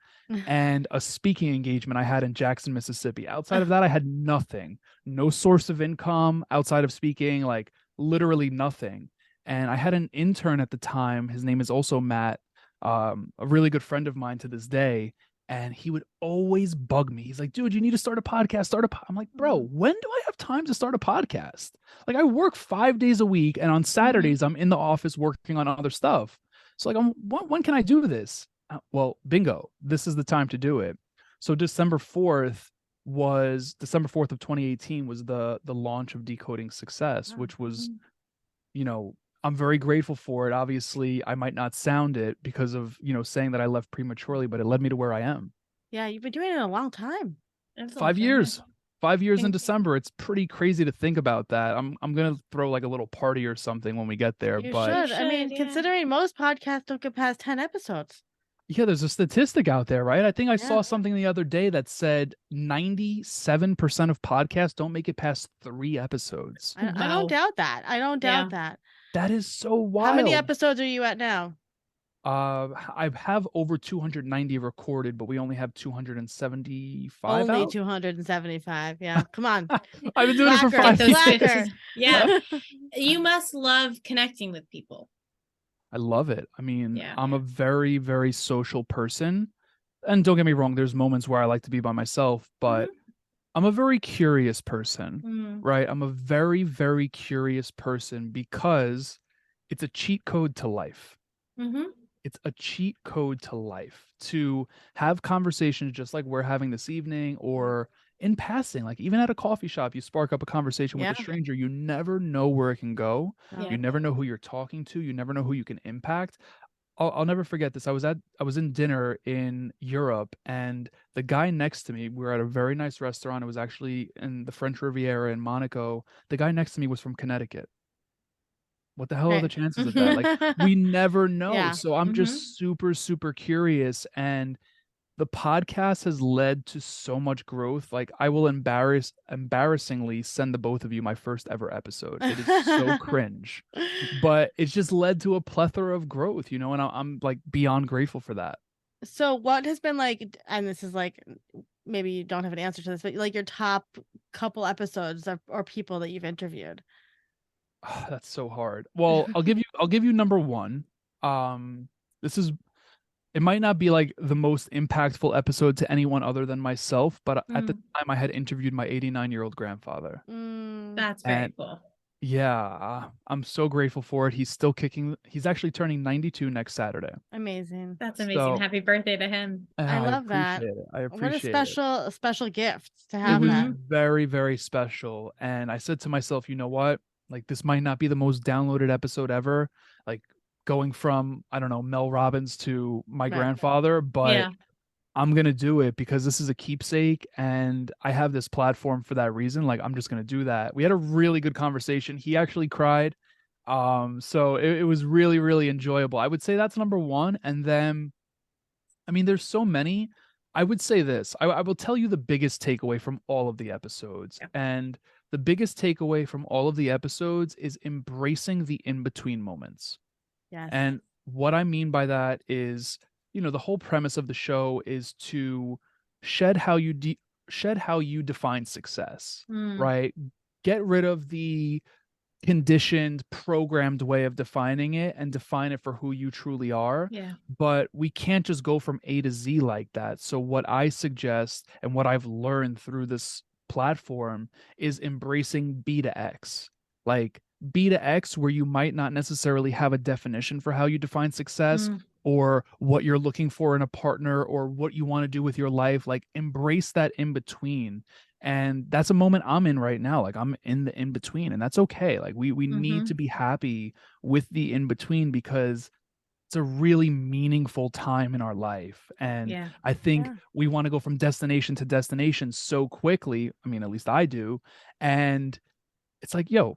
Speaker 3: and a speaking engagement I had in Jackson, Mississippi. Outside of that, I had nothing, no source of income outside of speaking, like literally nothing. And I had an intern at the time. His name is also Matt, a really good friend of mine to this day. And he would always bug me. He's like, dude, you need to start a podcast. I'm like, bro, when do I have time to start a podcast? Like, I work 5 days a week, and on Saturdays, I'm in the office working on other stuff. So, like, when can I do this? Well, bingo, this is the time to do it. So, December 4th of 2018 was the launch of Decoding Success, which was, I'm very grateful for it. Obviously, I might not sound it because of, saying that I left prematurely, but it led me to where I am.
Speaker 2: Yeah, you've been doing it a long time.
Speaker 3: 5 years. 5 years in December. It's pretty crazy to think about that. I'm gonna throw like a little party or something when we get there.
Speaker 2: You
Speaker 3: But
Speaker 2: should. I mean, considering most podcasts don't get past 10 episodes.
Speaker 3: yeah, there's a statistic out there, right? I think I saw
Speaker 2: Yeah.
Speaker 3: something the other day that said 97% of podcasts don't make it past 3 episodes.
Speaker 2: I don't doubt that. I don't doubt that.
Speaker 3: That is so wild.
Speaker 2: How many episodes are you at now?
Speaker 3: I have over 290 recorded, but we only have 275
Speaker 2: Only
Speaker 3: out.
Speaker 2: 275. Yeah, come on.
Speaker 3: I've been doing it for 5 years.
Speaker 4: Yeah. You must love connecting with people.
Speaker 3: I love it. I mean, I'm a very, very social person. And don't get me wrong, there's moments where I like to be by myself, but I'm a very curious person, right? I'm a very, very curious person because it's a cheat code to life. it's a cheat code to life to have conversations just like we're having this evening, or in passing, like even at a coffee shop, you spark up a conversation with a stranger. You never know where it can go. You never know who you're talking to. You never know who you can impact. I'll never forget this. I was in dinner in Europe, and the guy next to me, we were at a very nice restaurant. It was actually in the French Riviera in Monaco. The guy next to me was from Connecticut. What the hell are the chances of that? Like, we never know. So I'm just super, super curious. And the podcast has led to so much growth. Like, I will embarrassingly send the both of you my first ever episode. It is so cringe, but it's just led to a plethora of growth, and I'm like beyond grateful for that.
Speaker 2: So what has been like, and this is like, maybe you don't have an answer to this, but like your top couple episodes or people that you've interviewed?
Speaker 3: Oh, that's so hard. Well, I'll give you number one. It might not be like the most impactful episode to anyone other than myself, but at the time I had interviewed my 89-year-old grandfather.
Speaker 4: That's very cool.
Speaker 3: Yeah, I'm so grateful for it. He's still kicking. He's actually turning 92 next Saturday.
Speaker 2: Amazing.
Speaker 4: That's amazing. Happy birthday to him.
Speaker 2: I love that.
Speaker 3: I appreciate it.
Speaker 2: What a special gift to have.
Speaker 3: It was very, very special. And I said to myself, you know what? Like, this might not be the most downloaded episode ever. Like, going from, I don't know, Mel Robbins to my grandfather, but I'm going to do it because this is a keepsake and I have this platform for that reason. Like, I'm just going to do that. We had a really good conversation. He actually cried. So it was really, really enjoyable. I would say that's number one. And then, I mean, there's so many. I would say this. I will tell you the biggest takeaway from all of the episodes. And the biggest takeaway from all of the episodes is embracing the in-between moments.
Speaker 2: Yes.
Speaker 3: And what I mean by that is, the whole premise of the show is to shed how you define success, right? Get rid of the conditioned, programmed way of defining it and define it for who you truly are. But we can't just go from A to Z like that. So what I suggest and what I've learned through this platform is embracing B to X. Like, B to X, where you might not necessarily have a definition for how you define success or what you're looking for in a partner or what you want to do with your life. Like, embrace that in between. And that's a moment I'm in right now. Like, I'm in the in between, and that's okay. Like, we need to be happy with the in between because it's a really meaningful time in our life. And I think we want to go from destination to destination so quickly. I mean, at least I do. And it's like, yo,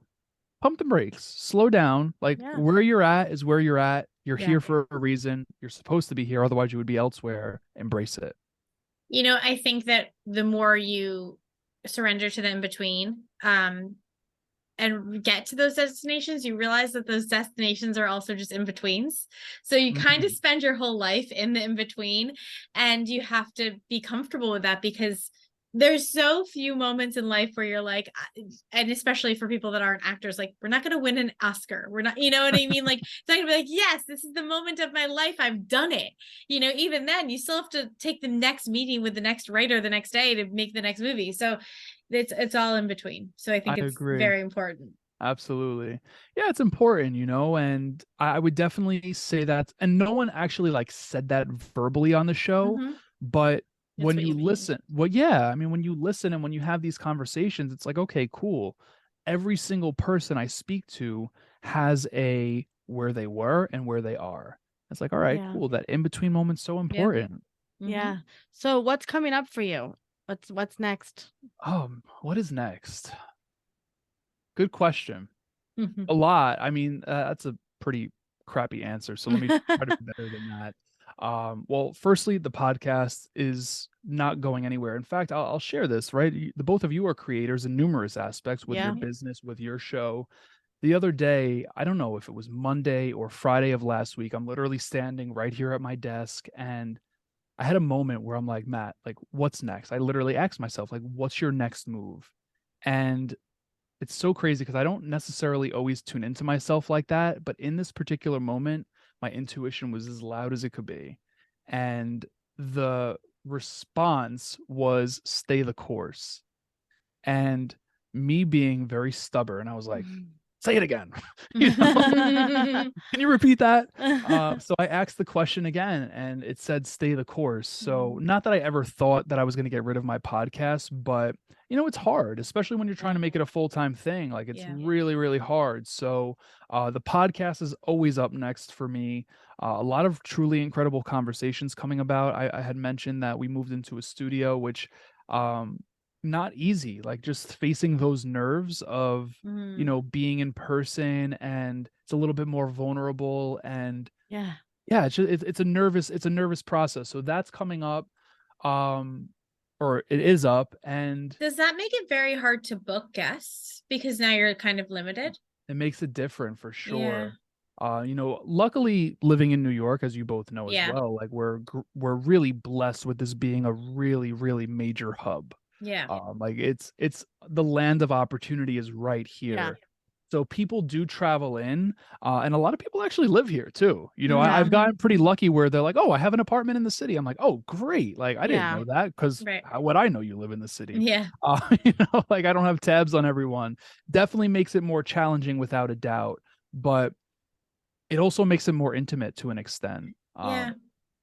Speaker 3: pump the brakes, slow down. Like, where you're at is where you're at. You're here for a reason. You're supposed to be here. Otherwise you would be elsewhere. Embrace it.
Speaker 4: I think that the more you surrender to the in-between, and get to those destinations, you realize that those destinations are also just in-betweens. So you kind of spend your whole life in the in-between, and you have to be comfortable with that because there's so few moments in life where you're like, and especially for people that aren't actors, like, we're not going to win an Oscar. We're not, you know what I mean? Like, it's not gonna be like, yes, this is the moment of my life. I've done it. Even then you still have to take the next meeting with the next writer the next day to make the next movie. So it's all in between. So I think it's very important.
Speaker 3: Absolutely. Yeah, it's important, and I would definitely say that. And no one actually like said that verbally on the show, but when you listen, when you listen and when you have these conversations, it's like, okay, cool. Every single person I speak to has a where they were and where they are. It's like, all right, cool. That in-between moment's so important.
Speaker 2: Yeah. So what's coming up for you? What's next?
Speaker 3: What is next? Good question. A lot. I mean, that's a pretty crappy answer. So let me try to be better than that. Well, firstly, the podcast is not going anywhere. In fact, I'll share this, right? The both of you are creators in numerous aspects with your business, with your show. The other day, I don't know if it was Monday or Friday of last week, I'm literally standing right here at my desk and I had a moment where I'm like, Matt, like, what's next? I literally asked myself, like, what's your next move? And it's so crazy because I don't necessarily always tune into myself like that. But in this particular moment, my intuition was as loud as it could be. And the response was stay the course. And me being very stubborn, I was like, say it again. Can you repeat that? So I asked the question again, and it said, stay the course. So not that I ever thought that I was going to get rid of my podcast, but it's hard, especially when you're trying to make it a full-time thing. Like it's really, really hard. So the podcast is always up next for me. A lot of truly incredible conversations coming about. I had mentioned that we moved into a studio, which not easy, like just facing those nerves of being in person, and it's a little bit more vulnerable, and it's a nervous process. So that's coming up, or it is up. And
Speaker 4: does that make it very hard to book guests because now you're kind of limited?
Speaker 3: It makes it different for sure. Luckily living in New York, as you both know as well, like we're really blessed with this being a really, really major hub. Like it's the land of opportunity is right here. So people do travel in, and a lot of people actually live here too. I've gotten pretty lucky where they're like, oh, I have an apartment in the city. I'm like, oh, great. Like, I didn't know that, because how would I know you live in the city? Like I don't have tabs on everyone. Definitely makes it more challenging without a doubt, but it also makes it more intimate to an extent.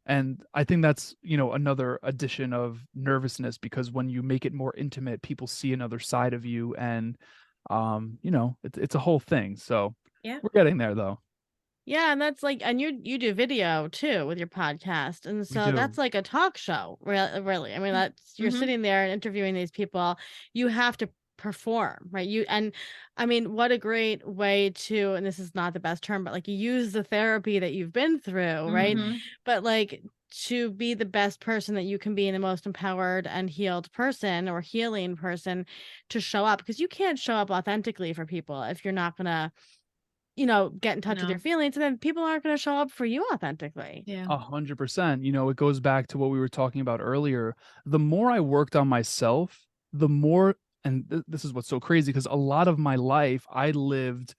Speaker 3: And I think that's, another addition of nervousness, because when you make it more intimate, people see another side of you, and it's a whole thing. So we're getting there though.
Speaker 2: Yeah, and that's like, and you do video too with your podcast, and so that's like a talk show, really. I mean, that's you're sitting there and interviewing these people. You have to perform, right? I mean, what a great way to, and this is not the best term, but like you use the therapy that you've been through, right? But like to be the best person that you can be, and the most empowered and healed person or healing person to show up, because you can't show up authentically for people if you're not gonna get in touch with your feelings, and then people aren't going to show up for you authentically.
Speaker 3: 100%. It goes back to what we were talking about earlier. The more I worked on myself, the more, and this is what's so crazy, because a lot of my life I lived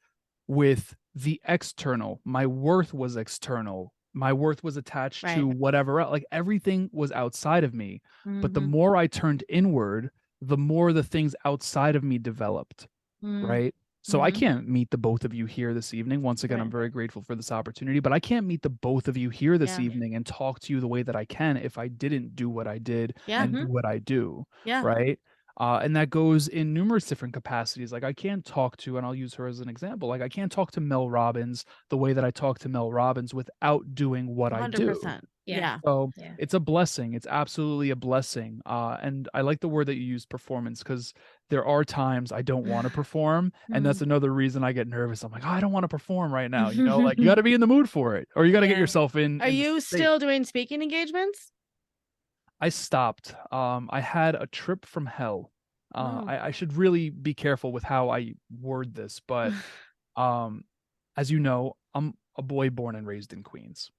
Speaker 3: with the external. My worth was external. My worth was attached to whatever else. Like everything was outside of me. But the more I turned inward, the more the things outside of me developed. Right. So I can't meet the both of you here this evening. Once again, I'm very grateful for this opportunity, but I can't meet the both of you here this evening and talk to you the way that I can if I didn't do what I did and do what I do. Right. And that goes in numerous different capacities. Like I can't talk to, and I'll use her as an example, like I can't talk to Mel Robbins the way that I talk to Mel Robbins without doing what 100%. I do. So it's a blessing. It's absolutely a blessing. And I like the word that you use, performance, because there are times I don't want to perform. And that's another reason I get nervous. I'm like, oh, I don't want to perform right now. Like you got to be in the mood for it, or you got to get yourself in.
Speaker 2: Are you still doing speaking engagements?
Speaker 3: I stopped. I had a trip from hell. I should really be careful with how I word this, but as you know, I'm a boy born and raised in Queens.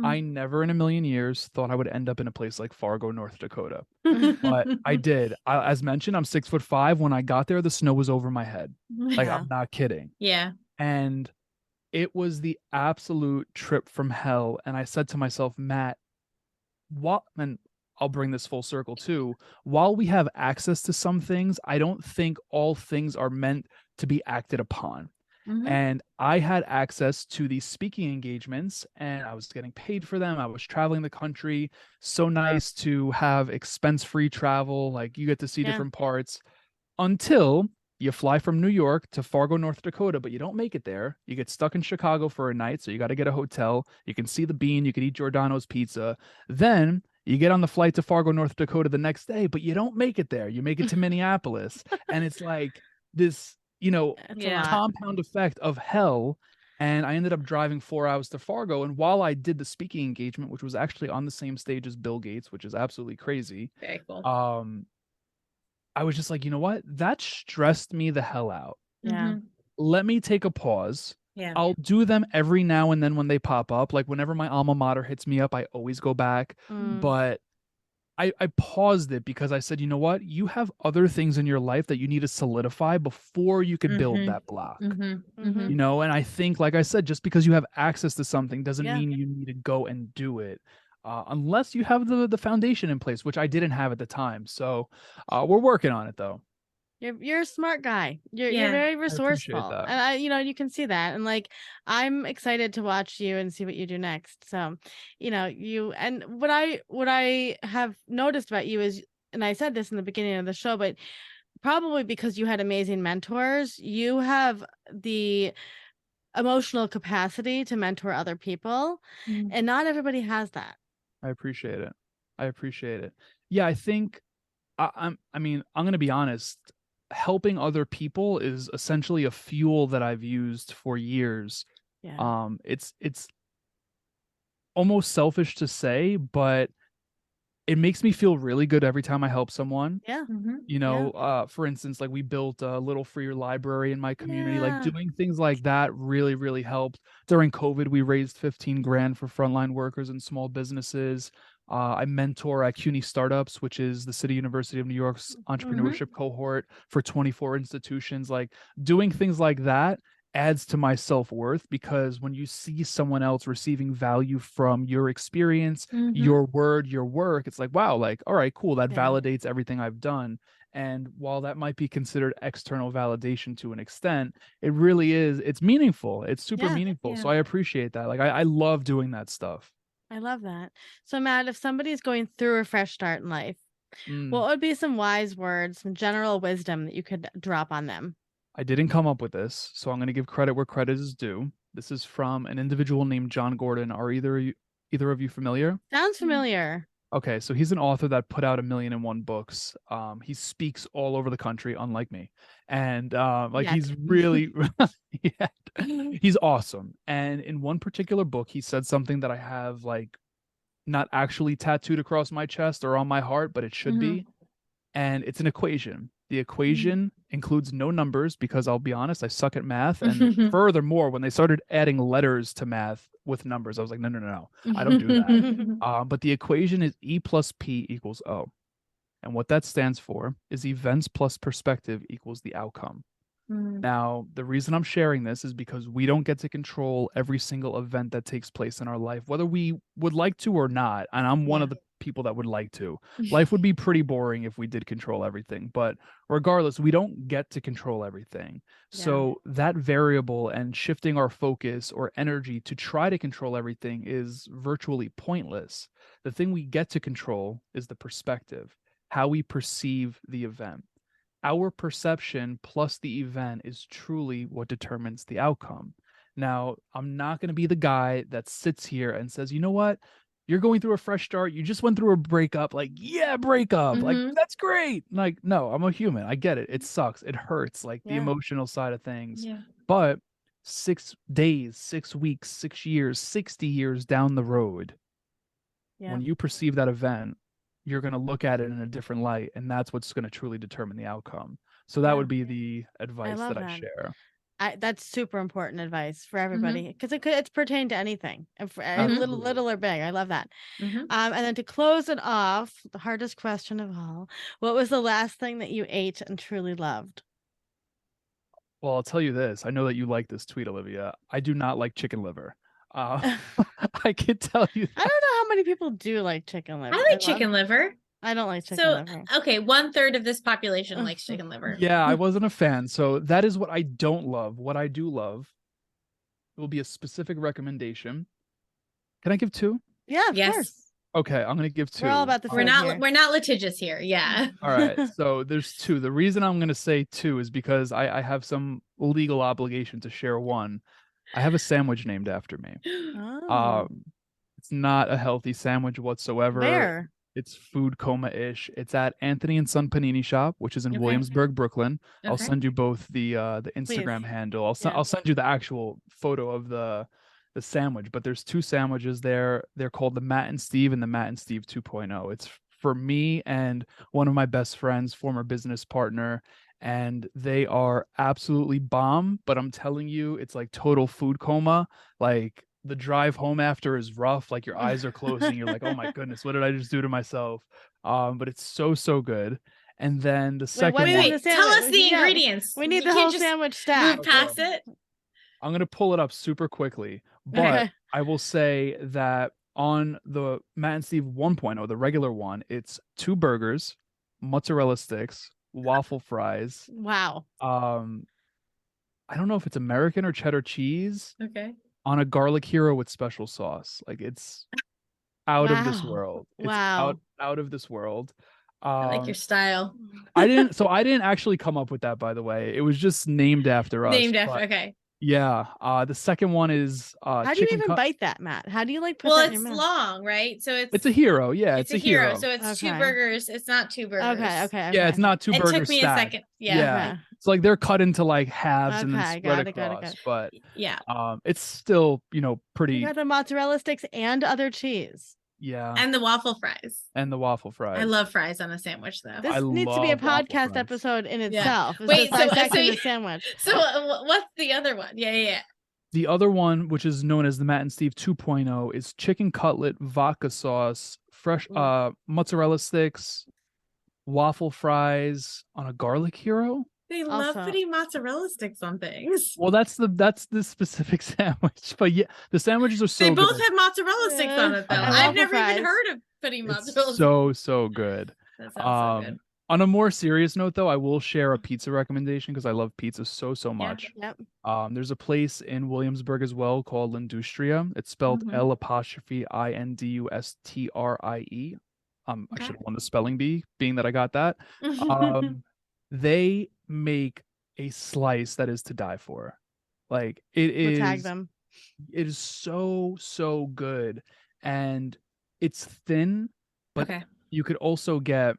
Speaker 3: I never in a million years thought I would end up in a place like Fargo, North Dakota, but I did. As mentioned, I'm 6'5". When I got there, the snow was over my head. Like I'm not kidding. And it was the absolute trip from hell. And I said to myself, Matt, what? And I'll bring this full circle too. While we have access to some things, I don't think all things are meant to be acted upon. And I had access to these speaking engagements, and I was getting paid for them. I was traveling the country. So nice to have expense-free travel. Like you get to see different parts, until you fly from New York to Fargo, North Dakota, but you don't make it there. You get stuck in Chicago for a night, so you got to get a hotel. You can see the Bean. You can eat Giordano's pizza. Then you get on the flight to Fargo, North Dakota the next day, but you don't make it there. You make it to Minneapolis. And it's like this, compound effect of hell. And I ended up driving 4 hours to Fargo. And while I did the speaking engagement, which was actually on the same stage as Bill Gates, which is absolutely crazy.
Speaker 4: Very cool.
Speaker 3: I was just like, you know what? That stressed me the hell out. Let me take a pause. I'll do them every now and then when they pop up. Like whenever my alma mater hits me up, I always go back. But I paused it because I said, you know what? You have other things in your life that you need to solidify before you can build that block. And I think, like I said, just because you have access to something doesn't mean you need to go and do it. Unless you have the foundation in place, which I didn't have at the time. So we're working on it though.
Speaker 2: You're a smart guy. You're
Speaker 4: Yeah.
Speaker 2: very resourceful.
Speaker 3: that.
Speaker 2: And you can see that. And like, I'm excited to watch you and see what you do next. So, what I have noticed about you is, and I said this in the beginning of the show, but probably because you had amazing mentors, you have the emotional capacity to mentor other people, and not everybody has that.
Speaker 3: I appreciate it. Yeah, I think I'm going to be honest. Helping other people is essentially a fuel that I've used for years.
Speaker 2: Yeah.
Speaker 3: It's almost selfish to say, but it makes me feel really good every time I help someone.
Speaker 2: Yeah.
Speaker 3: For instance, like we built a little free library in my community. Like
Speaker 2: Yeah.
Speaker 3: doing things like that really, really helped. During COVID, we raised 15 grand for frontline workers and small businesses. I mentor at CUNY Startups, which is the City University of New York's entrepreneurship cohort for 24 institutions. Like doing things like that adds to my self-worth, because when you see someone else receiving value from your experience, your word, your work, it's like, wow, like, all right, cool. That validates everything I've done. And while that might be considered external validation to an extent, it really is, it's meaningful. It's super meaningful.
Speaker 4: Yeah.
Speaker 3: So I appreciate that. Like I love doing that stuff.
Speaker 2: I love that. So Matt, if somebody's going through a fresh start in life, what would be some wise words, some general wisdom that you could drop on them?
Speaker 3: I didn't come up with this, so I'm going to give credit where credit is due. This is from an individual named John Gordon. Are either of you familiar?
Speaker 2: Sounds familiar.
Speaker 3: Okay, so he's an author that put out 1,000,001 books. He speaks all over the country, unlike me, and he's really, he's awesome. And in one particular book, he said something that I have like not actually tattooed across my chest or on my heart, but it should be. And it's an equation. The equation includes no numbers, because I'll be honest, I suck at math. And furthermore, when they started adding letters to math with numbers, I was like, no, I don't do that. But the equation is E plus P equals O. And what that stands for is events plus perspective equals the outcome. Now, the reason I'm sharing this is because we don't get to control every single event that takes place in our life, whether we would like to or not. And I'm one of the people that would like to. Life would be pretty boring if we did control everything. But regardless, we don't get to control everything. So that variable and shifting our focus or energy to try to control everything is virtually pointless. The thing we get to control is the perspective, how we perceive the event. Our perception plus the event is truly what determines the outcome. Now, I'm not going to be the guy that sits here and says, you know what? You're going through a fresh start. You just went through a breakup. Like, yeah, breakup. Like, that's great. Like, no, I'm a human. I get it. It sucks. It hurts, like the emotional side of things. Yeah. But 6 days, 6 weeks, 6 years, 60 years down the road, when you perceive that event, you're going to look at it in a different light, and that's what's going to truly determine the outcome. So that would be the advice that I share.
Speaker 2: That's super important advice for everybody, because it's pertained to anything, little or big. I love that. And then to close it off, the hardest question of all: what was the last thing that you ate and truly loved?
Speaker 3: Well, I'll tell you this. I know that you like this tweet, Olivia. I do not like chicken liver. I can tell you that.
Speaker 2: I don't know how many people do like chicken liver.
Speaker 4: I like chicken liver.
Speaker 2: I don't like chicken liver.
Speaker 4: Okay, 1/3 of this population likes chicken liver.
Speaker 3: Yeah, I wasn't a fan. So that is what I don't love. What I do love, it will be a specific recommendation. Can I give 2?
Speaker 2: Yeah, of course.
Speaker 3: Okay, I'm gonna give 2.
Speaker 2: We're all about the
Speaker 4: We're not litigious here. Yeah.
Speaker 3: All right. So there's 2. The reason I'm gonna say 2 is because I have some legal obligation to share one. I have a sandwich named after me. It's not a healthy sandwich whatsoever.
Speaker 2: Where?
Speaker 3: It's food coma-ish. It's at Anthony and Son Panini Shop, which is in Williamsburg, Brooklyn. I'll send you both the Instagram handle. I'll send you the actual photo of the sandwich. But there's 2 sandwiches there. They're called the Matt and Steve and the Matt and Steve 2.0. It's for me and one of my best friends, former business partner. And they are absolutely bomb, but I'm telling you, it's like total food coma. Like the drive home after is rough. Like your eyes are closing. You're like, oh my goodness, what did I just do to myself? But it's so good. And then the second one.
Speaker 4: Wait, tell us the ingredients.
Speaker 2: We need the whole sandwich stack.
Speaker 4: Move past it.
Speaker 3: I'm going to pull it up super quickly, but I will say that on the Matt and Steve 1.0, the regular one, it's 2 burgers, mozzarella sticks, waffle fries.
Speaker 2: Wow.
Speaker 3: I don't know if it's American or cheddar cheese.
Speaker 4: Okay.
Speaker 3: On a garlic hero with special sauce. Like it's out of this world. It's out of this world.
Speaker 4: I like your style.
Speaker 3: I didn't actually come up with that, by the way. It was just named after us.
Speaker 4: Named after, okay.
Speaker 3: Yeah. The second one is
Speaker 2: how do you even bite that, Matt? How do you like put that in your mouth?
Speaker 4: Well, it's long, right? So
Speaker 3: it's a hero. Yeah, it's a hero.
Speaker 4: So it's 2 burgers. It's not 2 burgers.
Speaker 2: Okay.
Speaker 3: Yeah, it's not 2 burgers.
Speaker 4: It took me a second. Yeah.
Speaker 3: Okay. It's like they're cut into like halves and then spread across. But
Speaker 4: yeah,
Speaker 3: it's still, pretty.
Speaker 2: You got the mozzarella sticks and other cheese.
Speaker 3: Yeah.
Speaker 4: And the waffle fries.
Speaker 3: I
Speaker 4: love fries on a sandwich, though.
Speaker 2: This needs to be a podcast episode in itself.
Speaker 4: Yeah. Wait, so
Speaker 2: the sandwich.
Speaker 4: So what's the other one? Yeah.
Speaker 3: The other one, which is known as the Matt and Steve 2.0, is chicken cutlet, vodka sauce, fresh mozzarella sticks, waffle fries on a garlic hero.
Speaker 4: They love putting mozzarella sticks on things.
Speaker 3: Well, that's the specific sandwich, but yeah, the sandwiches are so
Speaker 4: They
Speaker 3: good.
Speaker 4: both have mozzarella sticks on it, though. I've never even heard of putting mozzarella.
Speaker 3: So good.
Speaker 4: That sounds so good.
Speaker 3: On a more serious note, though, I will share a pizza recommendation because I love pizza so much.
Speaker 2: Yep.
Speaker 3: There's a place in Williamsburg as well called L'Industria. It's spelled L'Industrie. I should have won the spelling bee, being that I got that. They make a slice that is to die for. Like
Speaker 2: we'll tag them.
Speaker 3: It is so good, and it's thin, but you could also get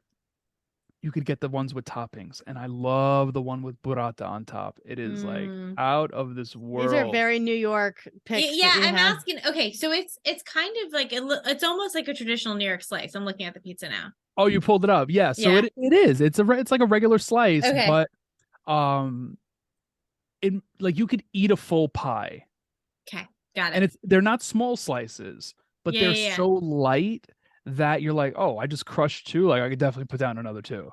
Speaker 3: the ones with toppings, and I love the one with burrata on top. It is like out of this world.
Speaker 2: These are very New York picks.
Speaker 4: Yeah, I'm asking. Okay, so it's kind of like it's almost like a traditional New York slice. I'm looking at the pizza now.
Speaker 3: Oh, you pulled it up. Yeah, so it is. It's like a regular slice, but it like you could eat a full pie.
Speaker 4: Okay, got it.
Speaker 3: And they're not small slices, but they're so light that you're like, oh, I just crushed 2. Like I could definitely put down another 2.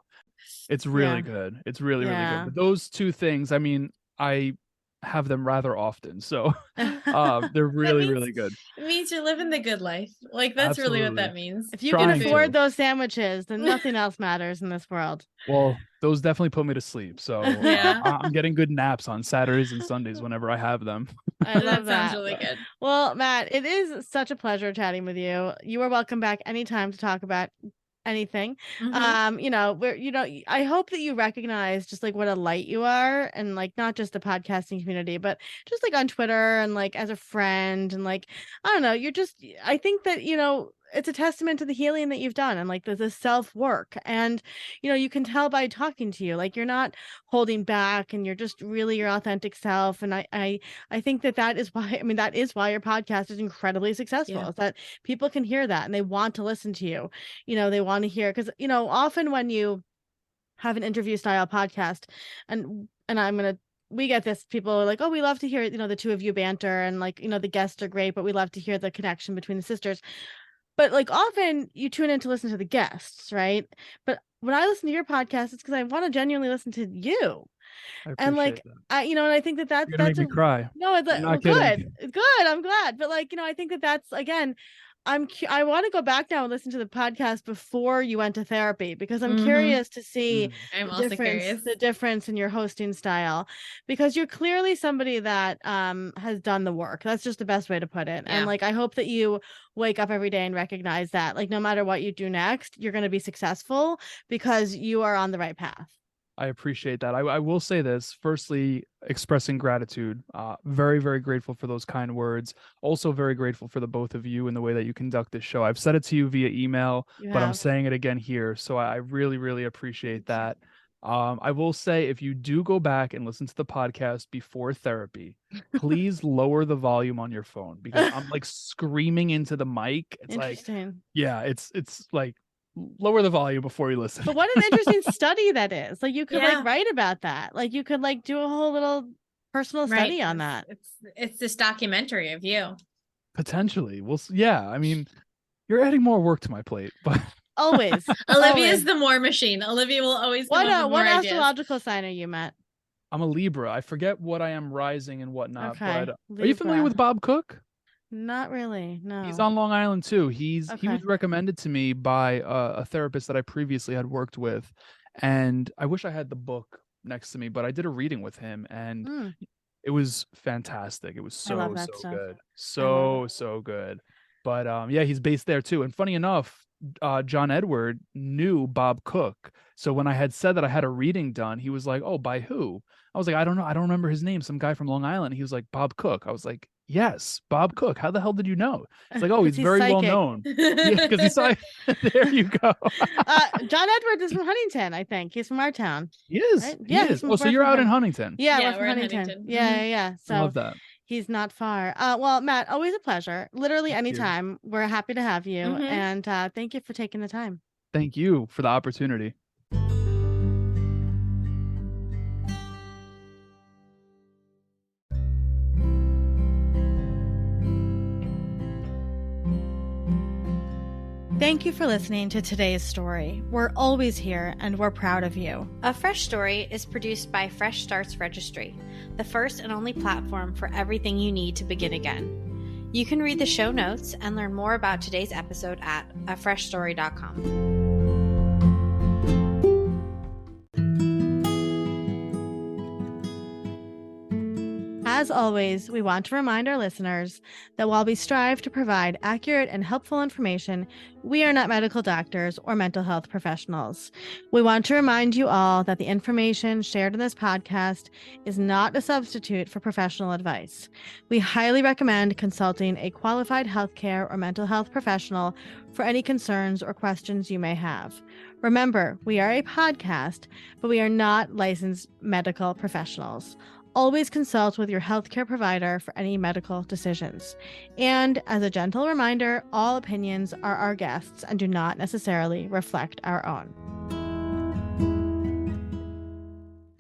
Speaker 3: It's really good. It's really good. But those 2 things, I mean, I have them rather often, so they're really good.
Speaker 4: It means you're living the good life. Like that's really what that means.
Speaker 2: If you can afford those sandwiches, then nothing else matters in this world.
Speaker 3: Well, those definitely put me to sleep, so I'm getting good naps on Saturdays and Sundays whenever I have them.
Speaker 2: I love that.
Speaker 4: Sounds really good.
Speaker 2: Well, Matt, it is such a pleasure chatting with you. You are welcome back anytime to talk about anything. I hope that you recognize just like what a light you are, and like not just the podcasting community, but just like on Twitter and like as a friend, and like I don't know, I think that it's a testament to the healing that you've done, and like the self-work, and you can tell by talking to you, like you're not holding back, and you're just really your authentic self. And I think that is why, that is why your podcast is incredibly successful, is that people can hear that and they want to listen to you. They want to hear, because often when you have an interview style podcast, and we get this, people are like, oh, we love to hear the 2 of you banter, and like the guests are great, but we love to hear the connection between the sisters. But like often you tune in to listen to the guests, right? But when I listen to your podcast, it's because I want to genuinely listen to you. And like that. And I think that's
Speaker 3: You're gonna make me cry.
Speaker 2: No, it's good. It's good. I'm glad. But like I think that's again, I want to go back now and listen to the podcast before you went to therapy, because I'm curious to see the difference in your hosting style, because you're clearly somebody that has done the work. That's just the best way to put it. And like I hope that you wake up every day and recognize that like no matter what you do next, you're going to be successful because you are on the right path.
Speaker 3: I appreciate that. I will say this. Firstly, expressing gratitude. Very, very grateful for those kind words. Also very grateful for the both of you and the way that you conduct this show. I've said it to you via email, but I'm saying it again here. So I really, really appreciate that. I will say, if you do go back and listen to the podcast before therapy, please lower the volume on your phone, because I'm like screaming into the mic. It's
Speaker 2: interesting.
Speaker 3: It's like, lower the volume before you listen.
Speaker 2: But what an interesting study that is. Like you could like write about that. Like you could like do a whole little personal study on that.
Speaker 4: It's this documentary of you.
Speaker 3: Potentially. I mean, you're adding more work to my plate, but
Speaker 2: always.
Speaker 4: Olivia's the more machine. Olivia will always come up with more ideas.
Speaker 2: What astrological sign are you, Matt?
Speaker 3: I'm a Libra. I forget what I am rising and whatnot.
Speaker 2: Okay.
Speaker 3: But are you familiar with Bob Cook?
Speaker 2: Not really. No.
Speaker 3: He's on Long Island too. He was recommended to me by a therapist that I previously had worked with, And I wish I had the book next to me, but I did a reading with him, and it was fantastic. It was so good. So good. But yeah, he's based there too. And funny enough, John Edward knew Bob Cook. So when I had said that I had a reading done, he was like, "Oh, by who?" I was like, "I don't know. I don't remember his name. Some guy from Long Island." He was like, "Bob Cook." I was like, "Yes, Bob Cook. How the hell did you know?" It's like, "Oh, he's very well known." Yeah, because he's like, there you go.
Speaker 2: John Edward is from Huntington, I think. He's from our town.
Speaker 3: He is.
Speaker 2: Right?
Speaker 3: He is. Oh, so you're out in Huntington.
Speaker 2: Yeah, we're from Huntington. Yeah. So
Speaker 3: I love that.
Speaker 2: He's not far. Well, Matt, always a pleasure. Literally anytime. We're happy to have you. And thank you for taking the time.
Speaker 3: Thank you for the opportunity.
Speaker 2: Thank you for listening to today's story. We're always here and we're proud of you.
Speaker 1: A Fresh Story is produced by Fresh Starts Registry, the first and only platform for everything you need to begin again. You can read the show notes and learn more about today's episode at afreshstory.com.
Speaker 2: As always, we want to remind our listeners that while we strive to provide accurate and helpful information, we are not medical doctors or mental health professionals. We want to remind you all that the information shared in this podcast is not a substitute for professional advice. We highly recommend consulting a qualified healthcare or mental health professional for any concerns or questions you may have. Remember, we are a podcast, but we are not licensed medical professionals. Always consult with your healthcare provider for any medical decisions. And as a gentle reminder, all opinions are our guests and do not necessarily reflect our own.